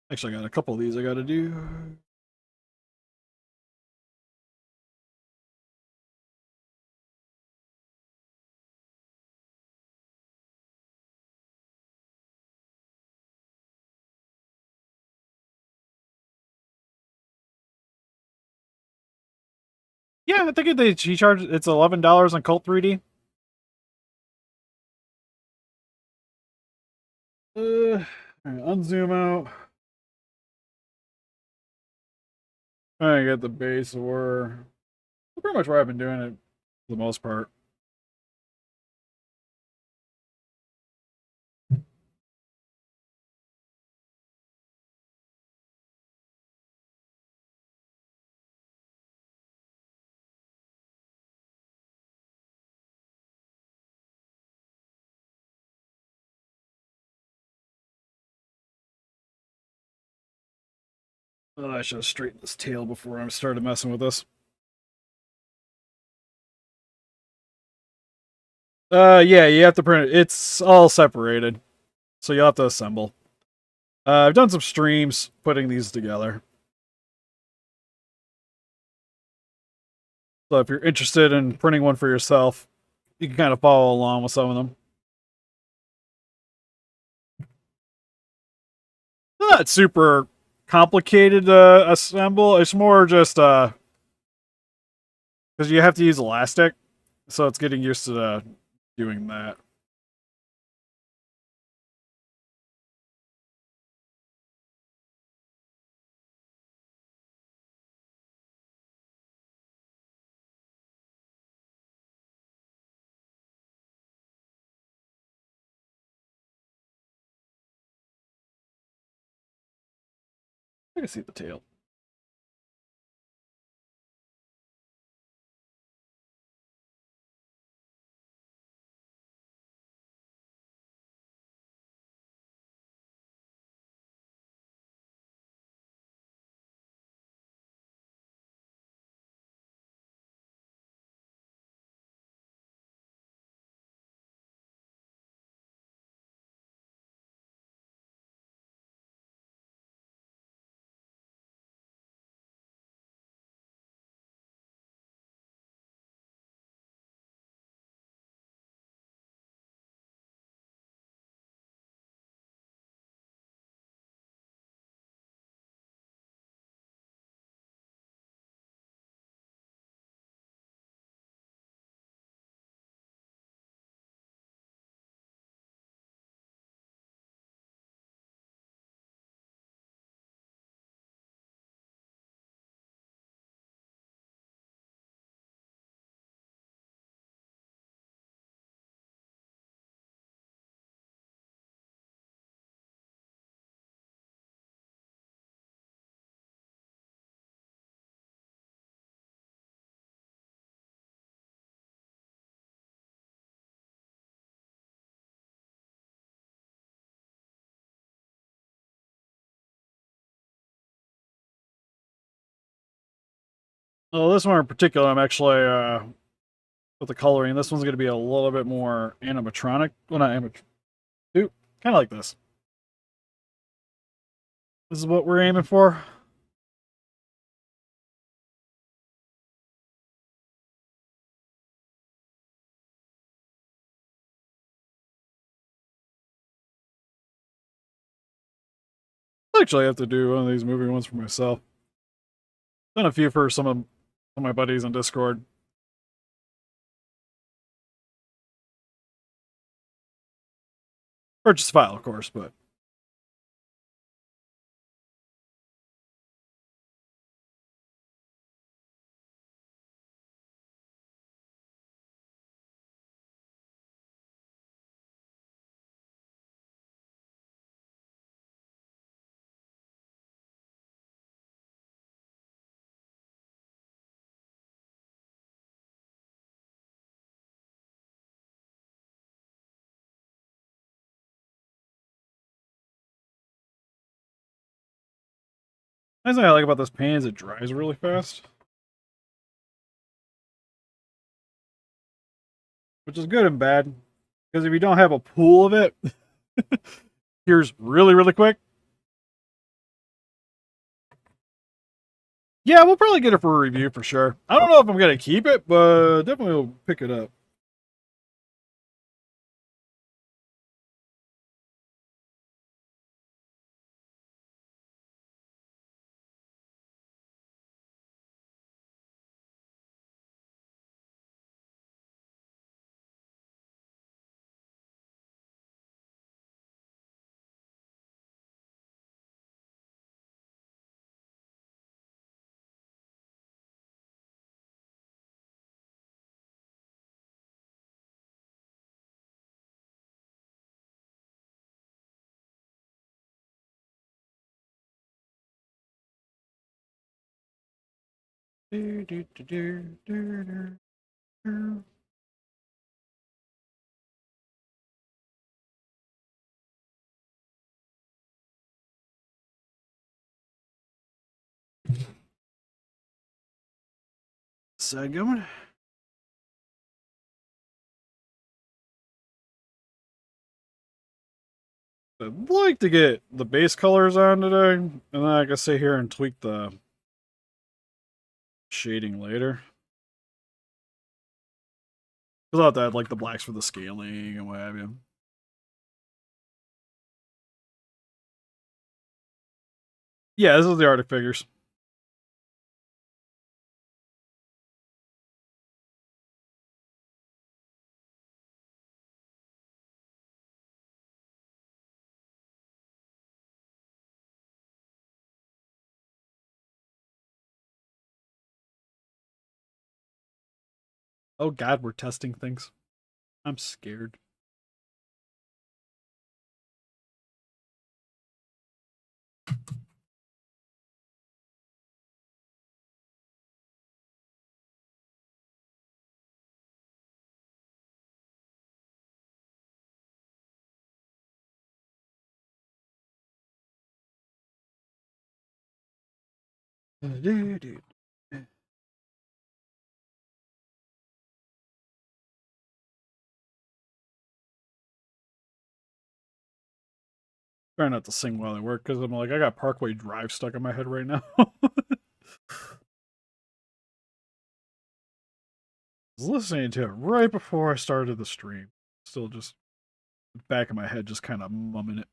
Actually, I got a couple of these I got to do. Yeah, I think he charged it's $11 on Cult 3D. Alright, unzoom out. I get the base or pretty much where I've been doing it for the most part. Oh, I should have straightened this tail before I started messing with this. Yeah, you have to print it. It's all separated, so you'll have to assemble. I've done some streams putting these together. So if you're interested in printing one for yourself, you can kind of follow along with some of them. They're not super complicated to assemble. It's more just because you have to use elastic, so it's getting used to doing that. I can see the tail. Well, this one in particular, I'm actually with the coloring. This one's going to be a little bit more animatronic. Well, not animatronic. Kind of like this. This is what we're aiming for. Actually, I have to do one of these moving ones for myself. Done a few for some of my buddies on Discord. Purchase file, of course, but nice thing I like about this paint is it dries really fast, which is good and bad. Because if you don't have a pool of it, here's really, really quick. Yeah, we'll probably get it for a review for sure. I don't know if I'm gonna keep it, but definitely will pick it up. Side going. I'd like to get the base colors on today, and then I can sit here and tweak the shading later. Because I'll have to add like the blacks for the scaling and what have you. Yeah, this is the Arctic figures. Oh god, we're testing things. I'm scared. Try not to sing while I work because I'm like, I got Parkway Drive stuck in my head right now. I was listening to it right before I started the stream. Still just back of my head, just kind of mumming it.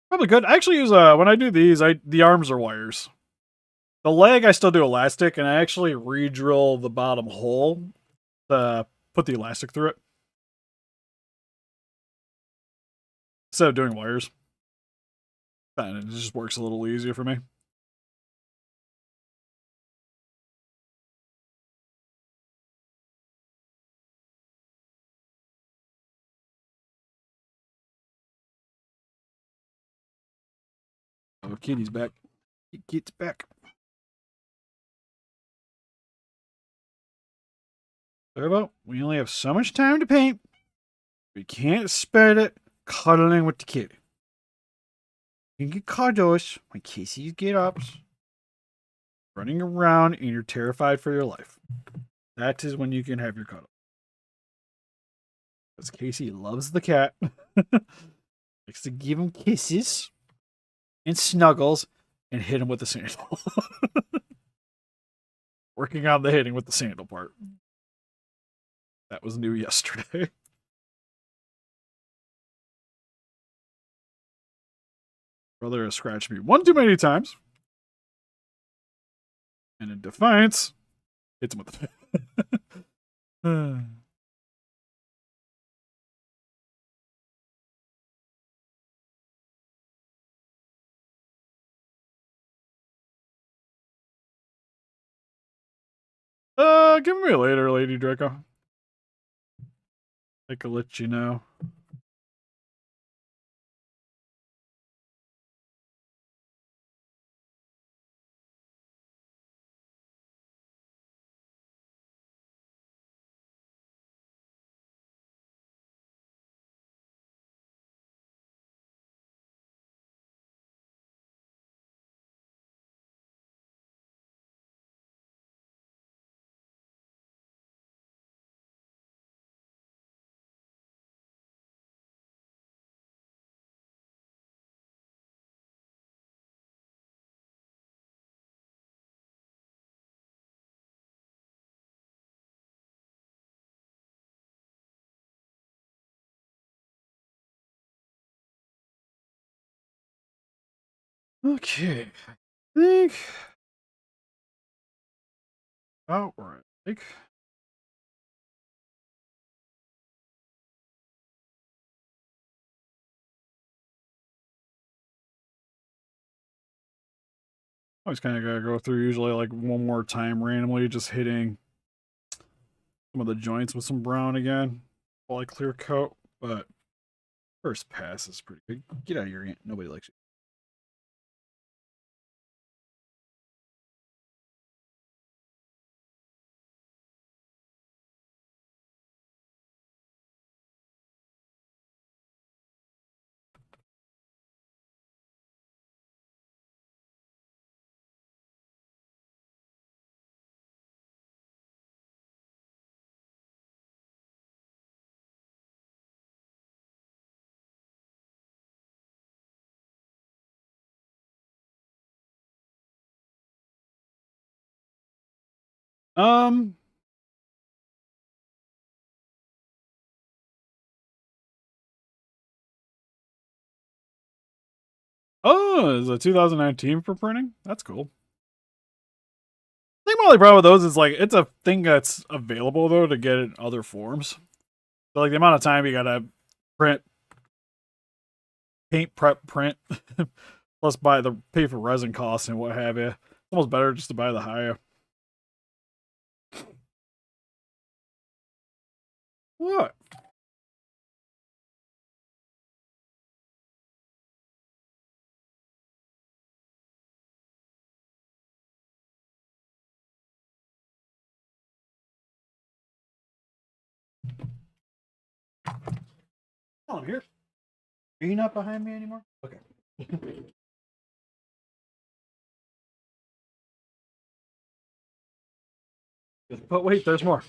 Probably good. I actually use when I do these, the arms are wires. The leg I still do elastic, and I actually re-drill the bottom hole to put the elastic through it instead of doing wires. And it just works a little easier for me. Oh, Kitty's back. Kitty's back. About we only have so much time to paint. We can't spend it cuddling with the kitty. You can get cuddles when Casey get up, running around, and you're terrified for your life. That is when you can have your cuddle. Because Casey loves the cat. Likes to give him kisses and snuggles and hit him with the sandal. Working on the hitting with the sandal part. That was new yesterday. Brother has scratched me one too many times. And in defiance, hits him with the. Give me later, Lady Draco. I could let you know. Okay. I think. Oh, right. Always kind of gotta go through usually like one more time randomly, just hitting some of the joints with some brown again while I clear coat, but first pass is pretty good. Get out of here, Ant. Nobody likes you. Um, oh, is a 2019 for printing? That's cool. I think my only problem with those is like it's a thing that's available though to get in other forms. So like the amount of time you gotta print, paint, prep, print, plus buy the pay for resin costs and what have you. It's almost better just to buy the higher. What? Oh, I'm here. Are you not behind me anymore? Okay. But wait, there's more.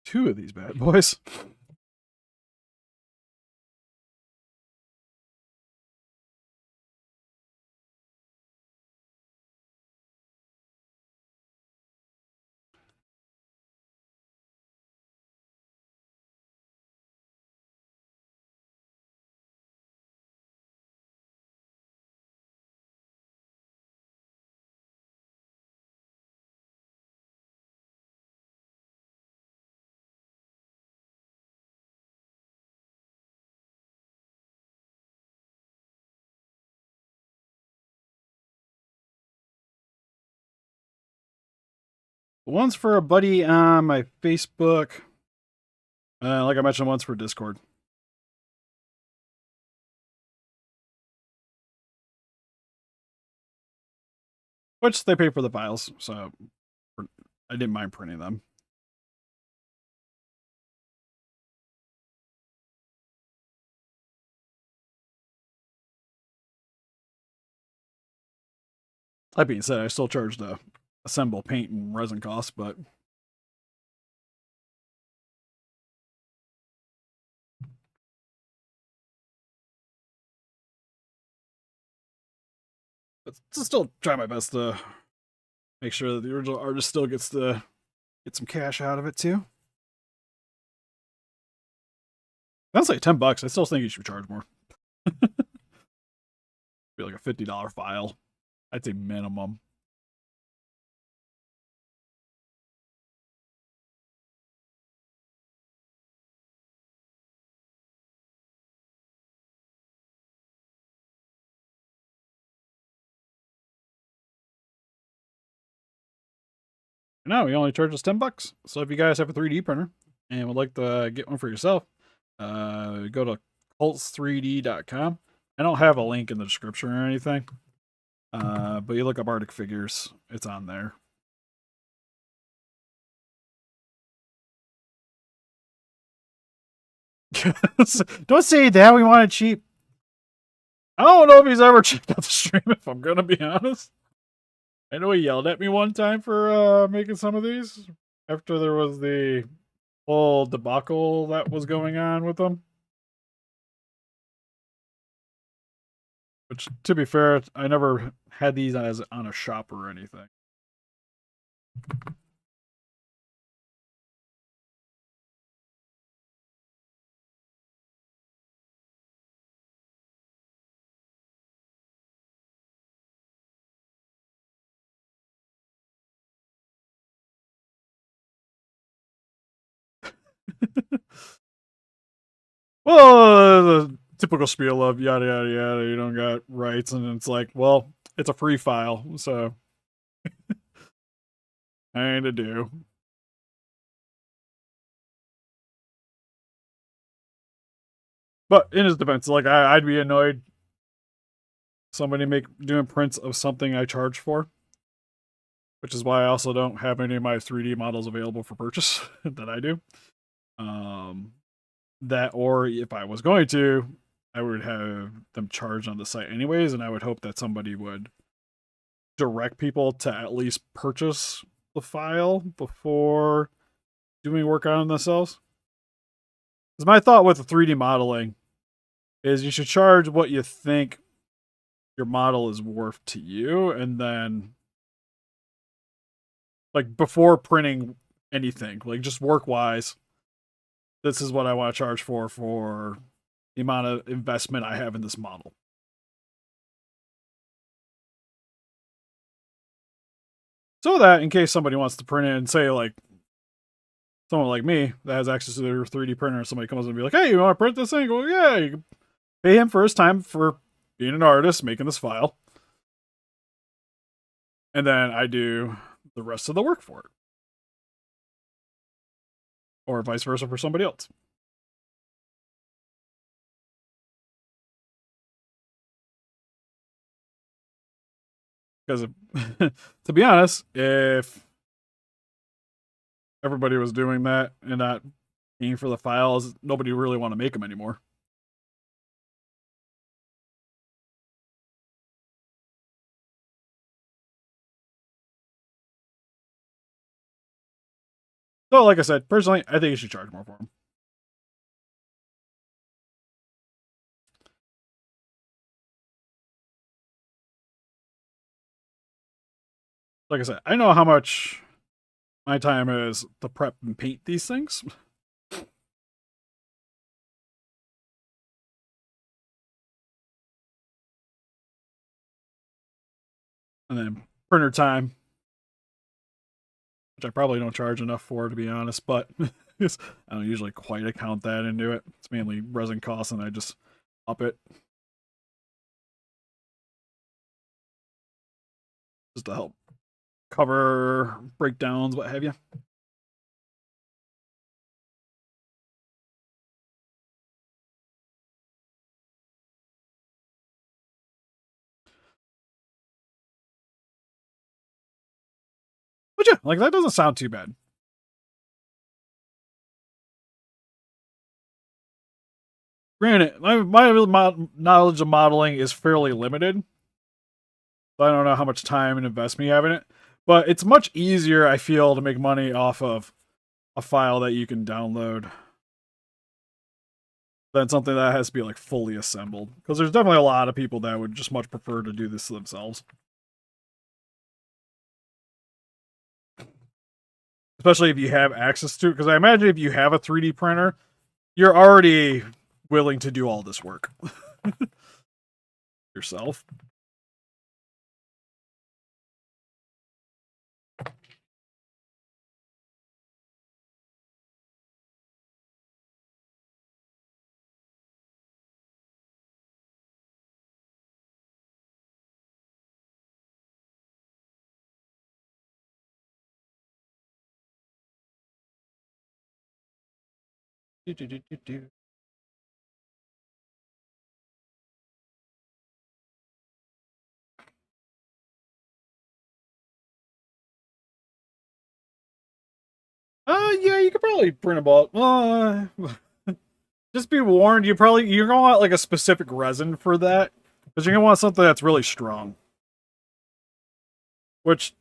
Two of these bad boys. One's for a buddy on my Facebook. Like I mentioned, one's for Discord. Which they pay for the files, so I didn't mind printing them. That being said, I still charge the assemble, paint, and resin costs, but still try my best to make sure that the original artist still gets to get some cash out of it too. That's like $10. I still think you should charge more. Be like a $50 file. I'd say minimum. No, he only charges $10. So if you guys have a 3D printer and would like to get one for yourself, go to cults3d.com. I don't have a link in the description or anything, but you look up Arctic Figures, it's on there. Don't say that. We want it cheap. I don't know if he's ever checked out the stream, if I'm going to be honest. I know he yelled at me one time for making some of these after there was the whole debacle that was going on with them. Which, to be fair, I never had these as on a shop or anything. Well, the typical spiel of yada yada yada, you don't got rights, and it's like, well, it's a free file, so Kinda do. But in his defense, like I'd be annoyed somebody doing prints of something I charge for, which is why I also don't have any of my 3D models available for purchase that I do. Um, that or if I was going to, I would have them charged on the site anyways, and I would hope that somebody would direct people to at least purchase the file before doing work on themselves. Because my thought with the 3D modeling is you should charge what you think your model is worth to you, and then like before printing anything, like just work wise, this is what I want to charge for the amount of investment I have in this model. So that in case somebody wants to print it and say like someone like me that has access to their 3D printer and somebody comes and be like, hey, you want to print this thing? Well, yeah, you can pay him for his time for being an artist, making this file. And then I do the rest of the work for it. Or vice versa for somebody else. Because to be honest, if everybody was doing that and not paying for the files, nobody would really want to make them anymore. So, like I said, personally, I think you should charge more for them. Like I said, I know how much my time is to prep and paint these things. And then printer time, which I probably don't charge enough for, to be honest, but I don't usually quite account that into it. It's mainly resin costs, and I just up it just to help cover breakdowns, what have you. But yeah, like that doesn't sound too bad. Granted, my knowledge of modeling is fairly limited. So I don't know how much time and investment you have in it. But it's much easier, I feel, to make money off of a file that you can download than something that has to be like fully assembled. Because there's definitely a lot of people that would just much prefer to do this themselves. Especially if you have access to it. Because I imagine if you have a 3D printer, you're already willing to do all this work yourself. Yeah, you could probably print a ball. Just be warned, you're gonna want like a specific resin for that. Because you're gonna want something that's really strong. Which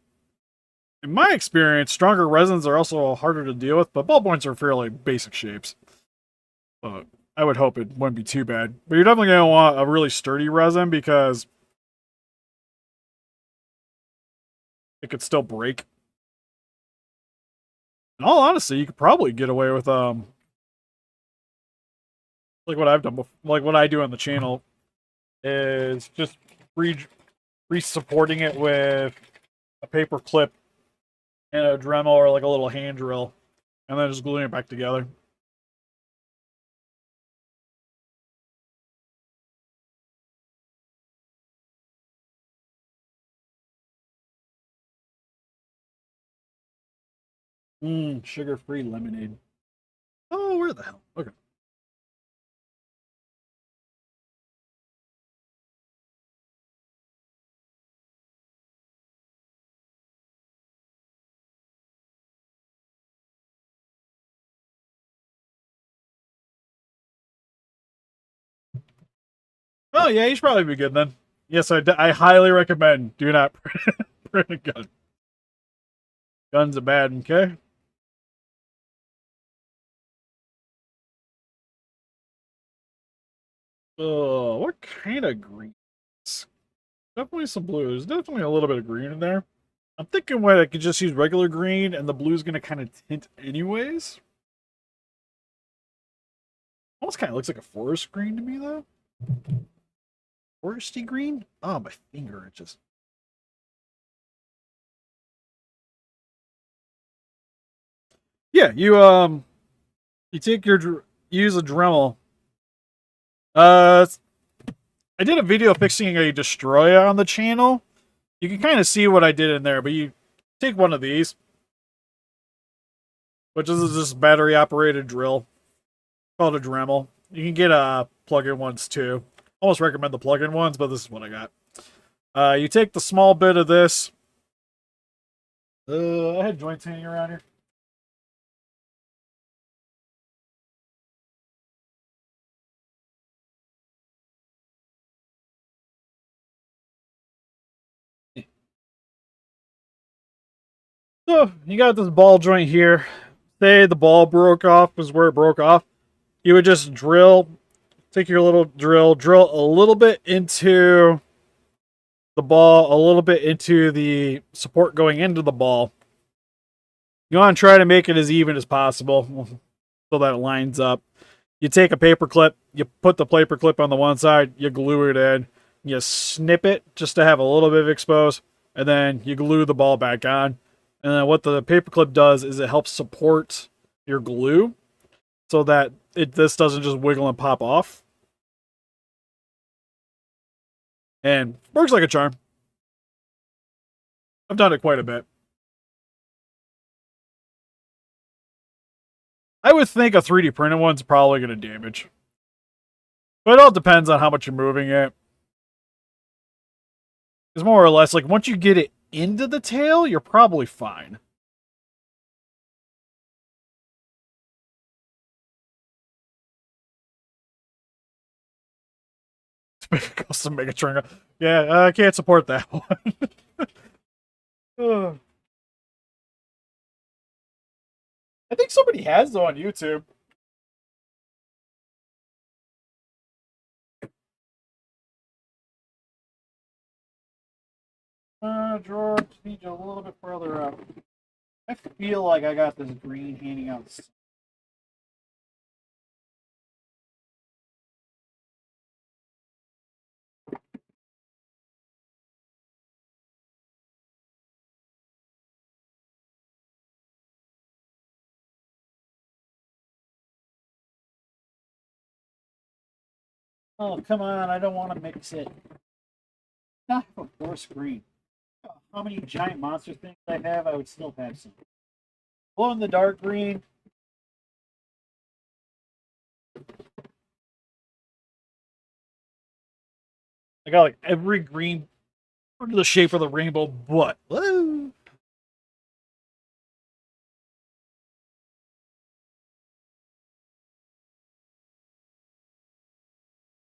in my experience, stronger resins are also harder to deal with, but ball points are fairly basic shapes. But I would hope it wouldn't be too bad. But you're definitely gonna want a really sturdy resin because it could still break. In all honesty, you could probably get away with like what I've done before, like what I do on the channel is just re-supporting it with a paper clip and a Dremel or like a little hand drill, and then just gluing it back together. Sugar-free lemonade. Oh, where the hell? Okay. Oh yeah, you should probably be good then. Yes, I highly recommend. Do not print a gun. Guns are bad. Okay. Oh, what kind of greens? Definitely some blues. Definitely a little bit of green in there. I'm thinking what I could just use regular green, and the blue's gonna kind of tint anyways. Almost kind of looks like a forest green to me though. Foresty green? Oh, my finger. It just. Yeah, you take your use a Dremel. Uh, I did a video fixing a destroyer on the channel. You can kind of see what I did in there, but you take one of these, which is this battery operated drill called a Dremel. You can get plug-in ones too. Almost recommend the plug-in ones, but this is what I got. You take the small bit of this. I had joints hanging around here. So you got this ball joint here. Say the ball broke off is where it broke off. You would just take your little drill a little bit into the ball, a little bit into the support going into the ball. You want to try to make it as even as possible so that it lines up. You take a paper clip, you put the paper clip on the one side, you glue it in, you snip it just to have a little bit of exposed, and then you glue the ball back on. And then what the paper clip does is it helps support your glue so that this doesn't just wiggle and pop off. And works like a charm. I've done it quite a bit. I would think a 3D printed one's probably going to damage. But it all depends on how much you're moving it. It's more or less like once you get it into the tail, you're probably fine. Custom Megatron. Yeah, I can't support that one. I think somebody has though on YouTube. George, need you a little bit further up. I feel like I got this green handing out. Oh, come on, I don't want to mix it. Not for force green. How many giant monster things I have, I would still have some. Glow in the dark green. I got like every green under the shape of the rainbow, but woo.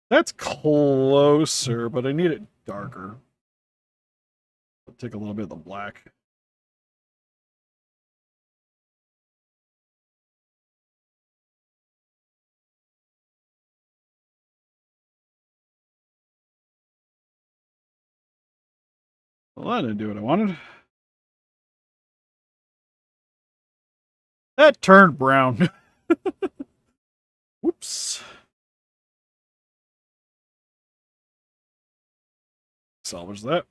That's closer, but I need it darker. I'll take a little bit of the black. Well, that didn't do what I wanted. That turned brown. Whoops. Salvage that.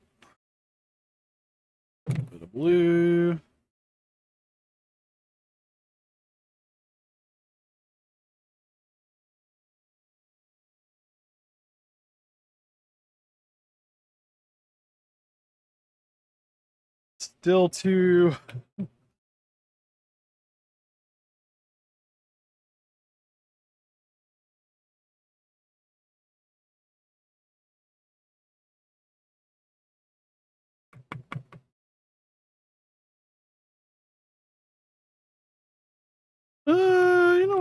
Bit of blue. Still too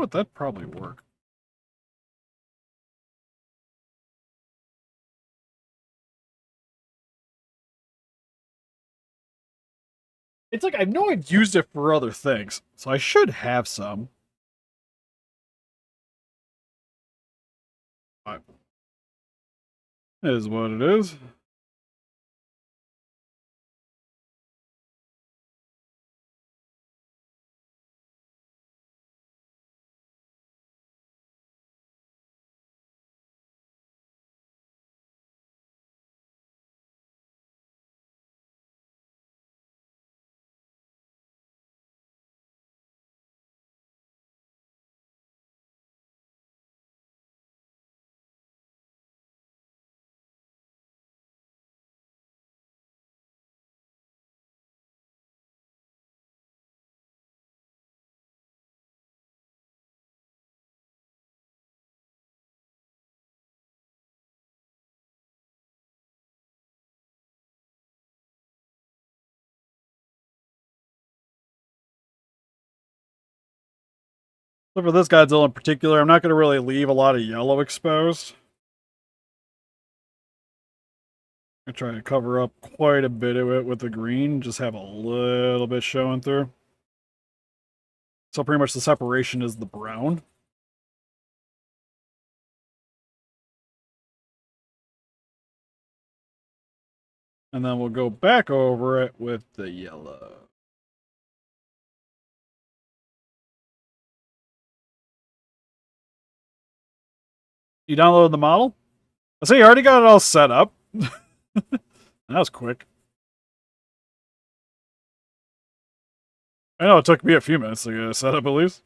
what? That'd probably work. It's like I know I've used it for other things, so I should have some. But it is what it is. So for this Godzilla in particular, I'm not going to really leave a lot of yellow exposed. I try to cover up quite a bit of it with the green, just have a little bit showing through. So pretty much the separation is the brown. And then we'll go back over it with the yellow. You downloaded the model? I see you already got it all set up. That was quick. I know it took me a few minutes to get it set up at least.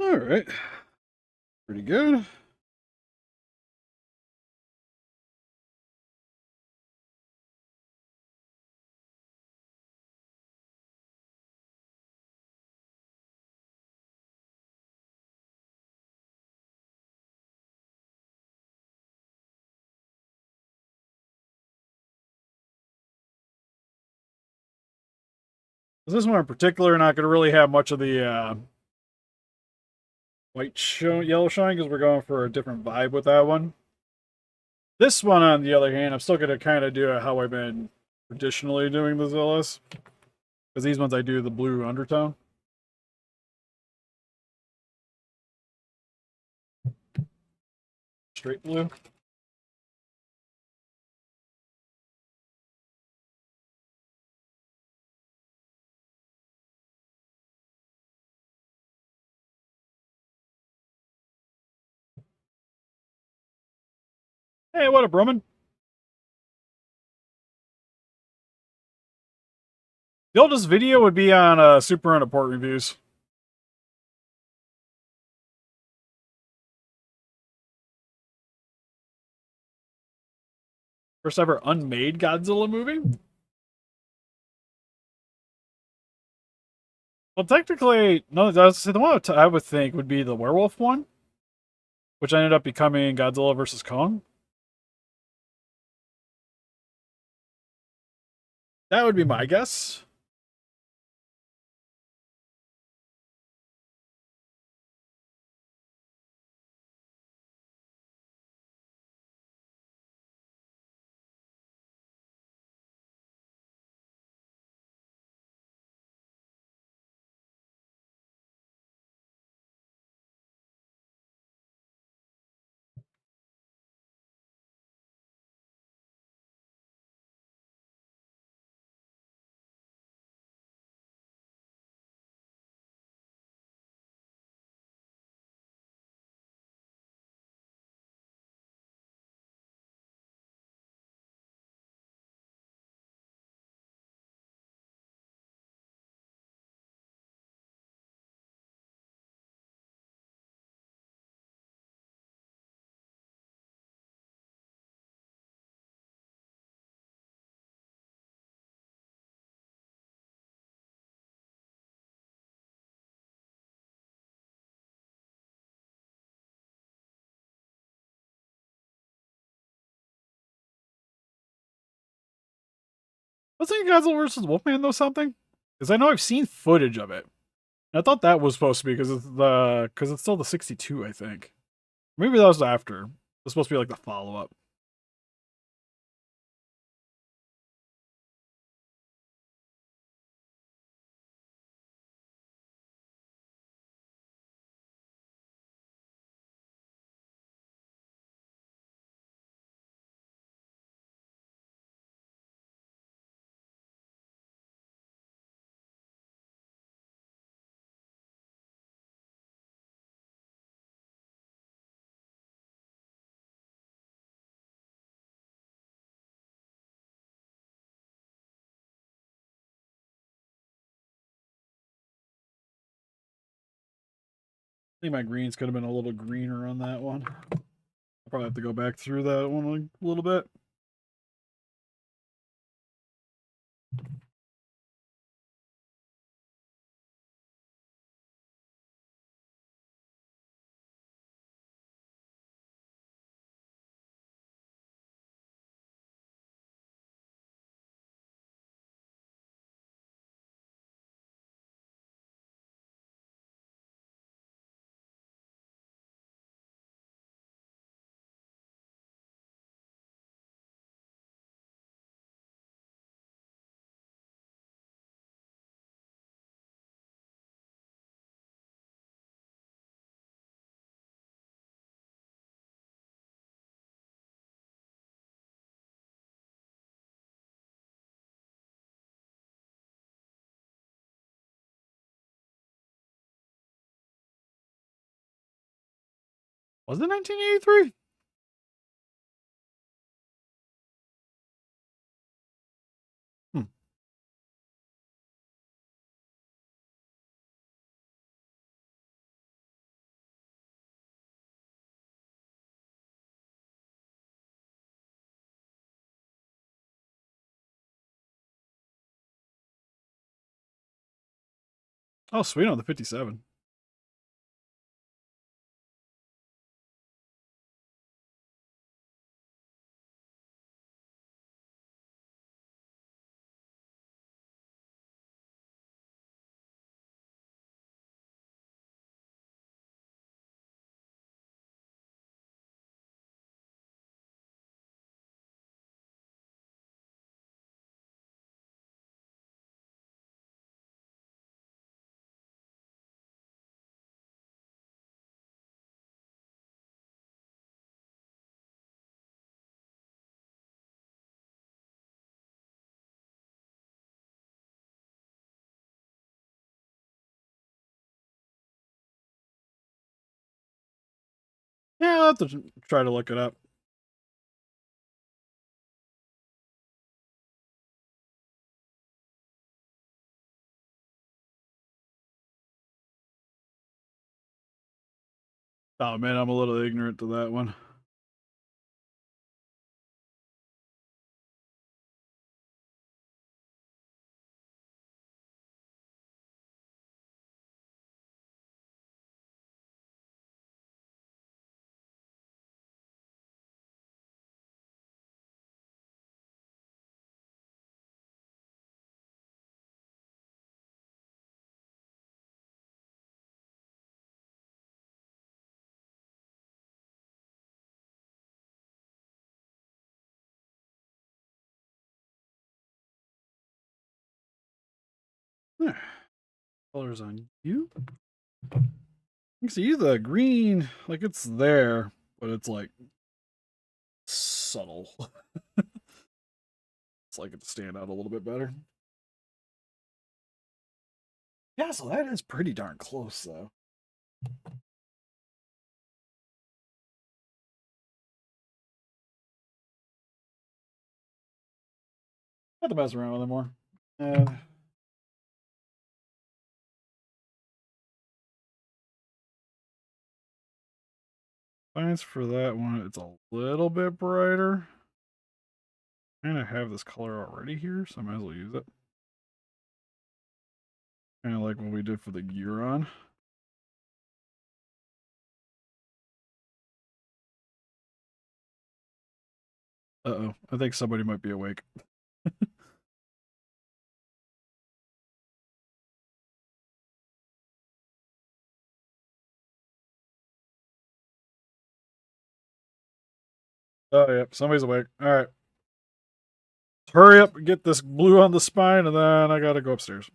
All right. Pretty good. This one in particular, not going to really have much of the yellow shine because we're going for a different vibe with that one. This one, on the other hand, I'm still going to kind of do it how I've been traditionally doing the Zillas. Because these ones I do the blue undertone. Straight blue. Hey, what up, Roman? The oldest video would be on Super Run Port Reviews. First ever unmade Godzilla movie? Well, technically, no, that's the one I would think would be the werewolf one, which ended up becoming Godzilla vs. Kong. That would be my guess. Wasn't Godzilla versus Wolfman though something? Because I know I've seen footage of it. I thought that was supposed to be because it's still the 62, I think. Maybe that was after. It was supposed to be like the follow up. I think my greens could have been a little greener on that one. I'll probably have to go back through that one a little bit. Was it 1983? Hmm. Oh, sweet on the 57. Yeah, I'll have to try to look it up. Oh man, I'm a little ignorant to that one. Colors on you. You can see the green, like it's there, but it's like subtle. It's like it to stand out a little bit better. Yeah, so that is pretty darn close though. Not to mess around with it more. And Fines for that one. It's a little bit brighter. I kind of have this color already here, so I might as well use it. Kind of like what we did for the Guiron. Uh-oh, I think somebody might be awake. Oh, yeah. Somebody's awake. All right. Hurry up and get this blue on the spine, and then I gotta go upstairs.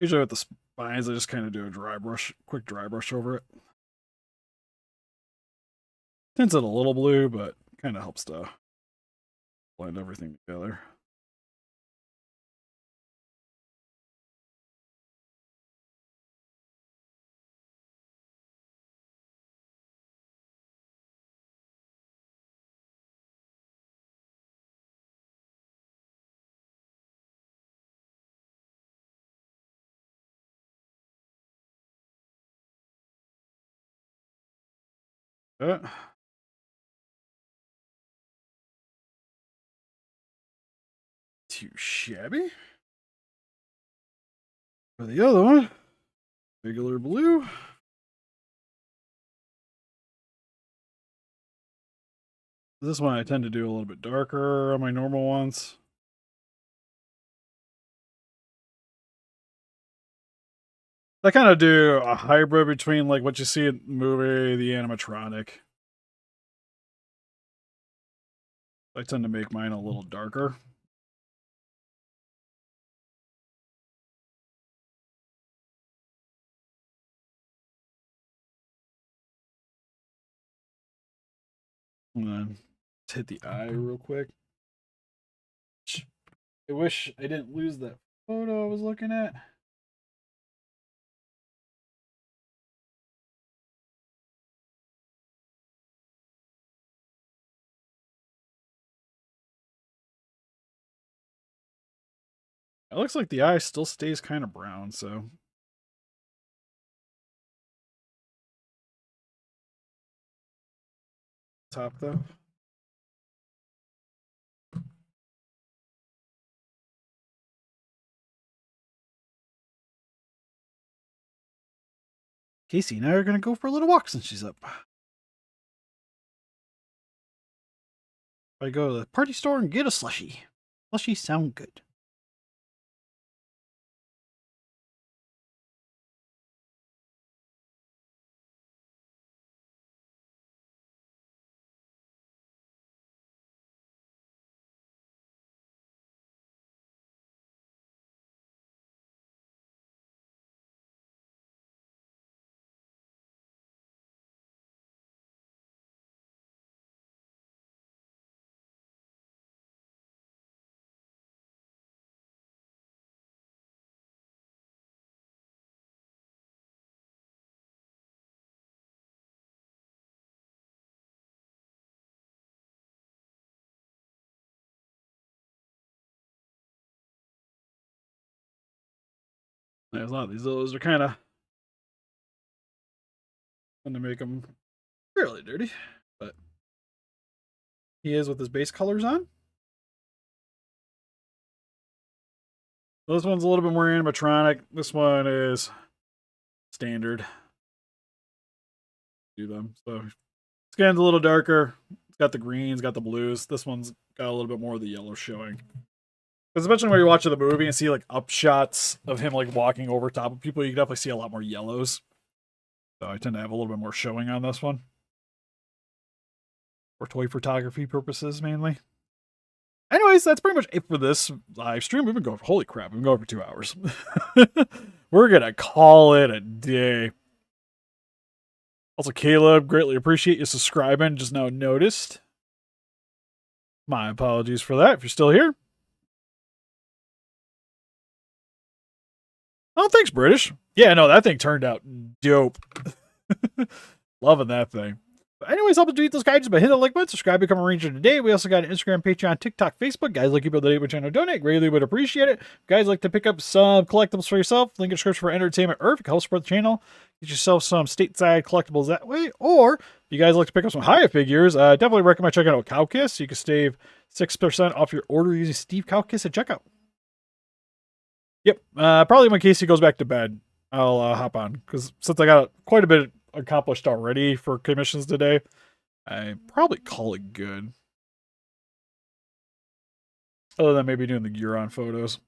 Usually with the spines, I just kind of do a dry brush, quick dry brush over it. Tints it a little blue, but kind of helps to blend everything together. Yeah. Too shabby. For the other one, regular blue. This one I tend to do a little bit darker on my normal ones. I kind of do a hybrid between like what you see in the movie, the animatronic. I tend to make mine a little darker. And then just hit the eye real quick. I wish I didn't lose that photo I was looking at. It looks like the eye still stays kind of brown, so. Top though. Casey and I are going to go for a little walk since she's up. I go to the party store and get a slushie. Slushies sound good. There's a lot of these are kind of going to make them fairly dirty, but he is with his base colors on. This one's a little bit more animatronic. This one is standard. Do them. So skin's a little darker. It's got the greens, got the blues. This one's got a little bit more of the yellow showing. Because especially when you're watching the movie and see like upshots of him like walking over top of people, you can definitely see a lot more yellows. So I tend to have a little bit more showing on this one. For toy photography purposes mainly. Anyways, that's pretty much it for this live stream. We've been going, holy crap, we've been going for 2 hours. We're going to call it a day. Also, Caleb, greatly appreciate you subscribing. Just now noticed. My apologies for that if you're still here. Oh, thanks, British. Yeah, no, that thing turned out dope. Loving that thing. But anyways, help us do those guys by hitting the like button, subscribe, become a ranger today. We also got an Instagram, Patreon, TikTok, Facebook. Guys, like people that channel donate, greatly would appreciate it. Guys, like to pick up some collectibles for yourself, link in the description for entertainment, or if you can help support the channel, get yourself some stateside collectibles that way. Or if you guys like to pick up some higher figures, definitely recommend checking out Cowkiss. You can save 6% off your order using Steve Cowkiss at checkout. Yep, probably when Casey goes back to bed, I'll hop on, because since I got quite a bit accomplished already for commissions today, I probably call it good. Other than maybe doing the Guiron photos.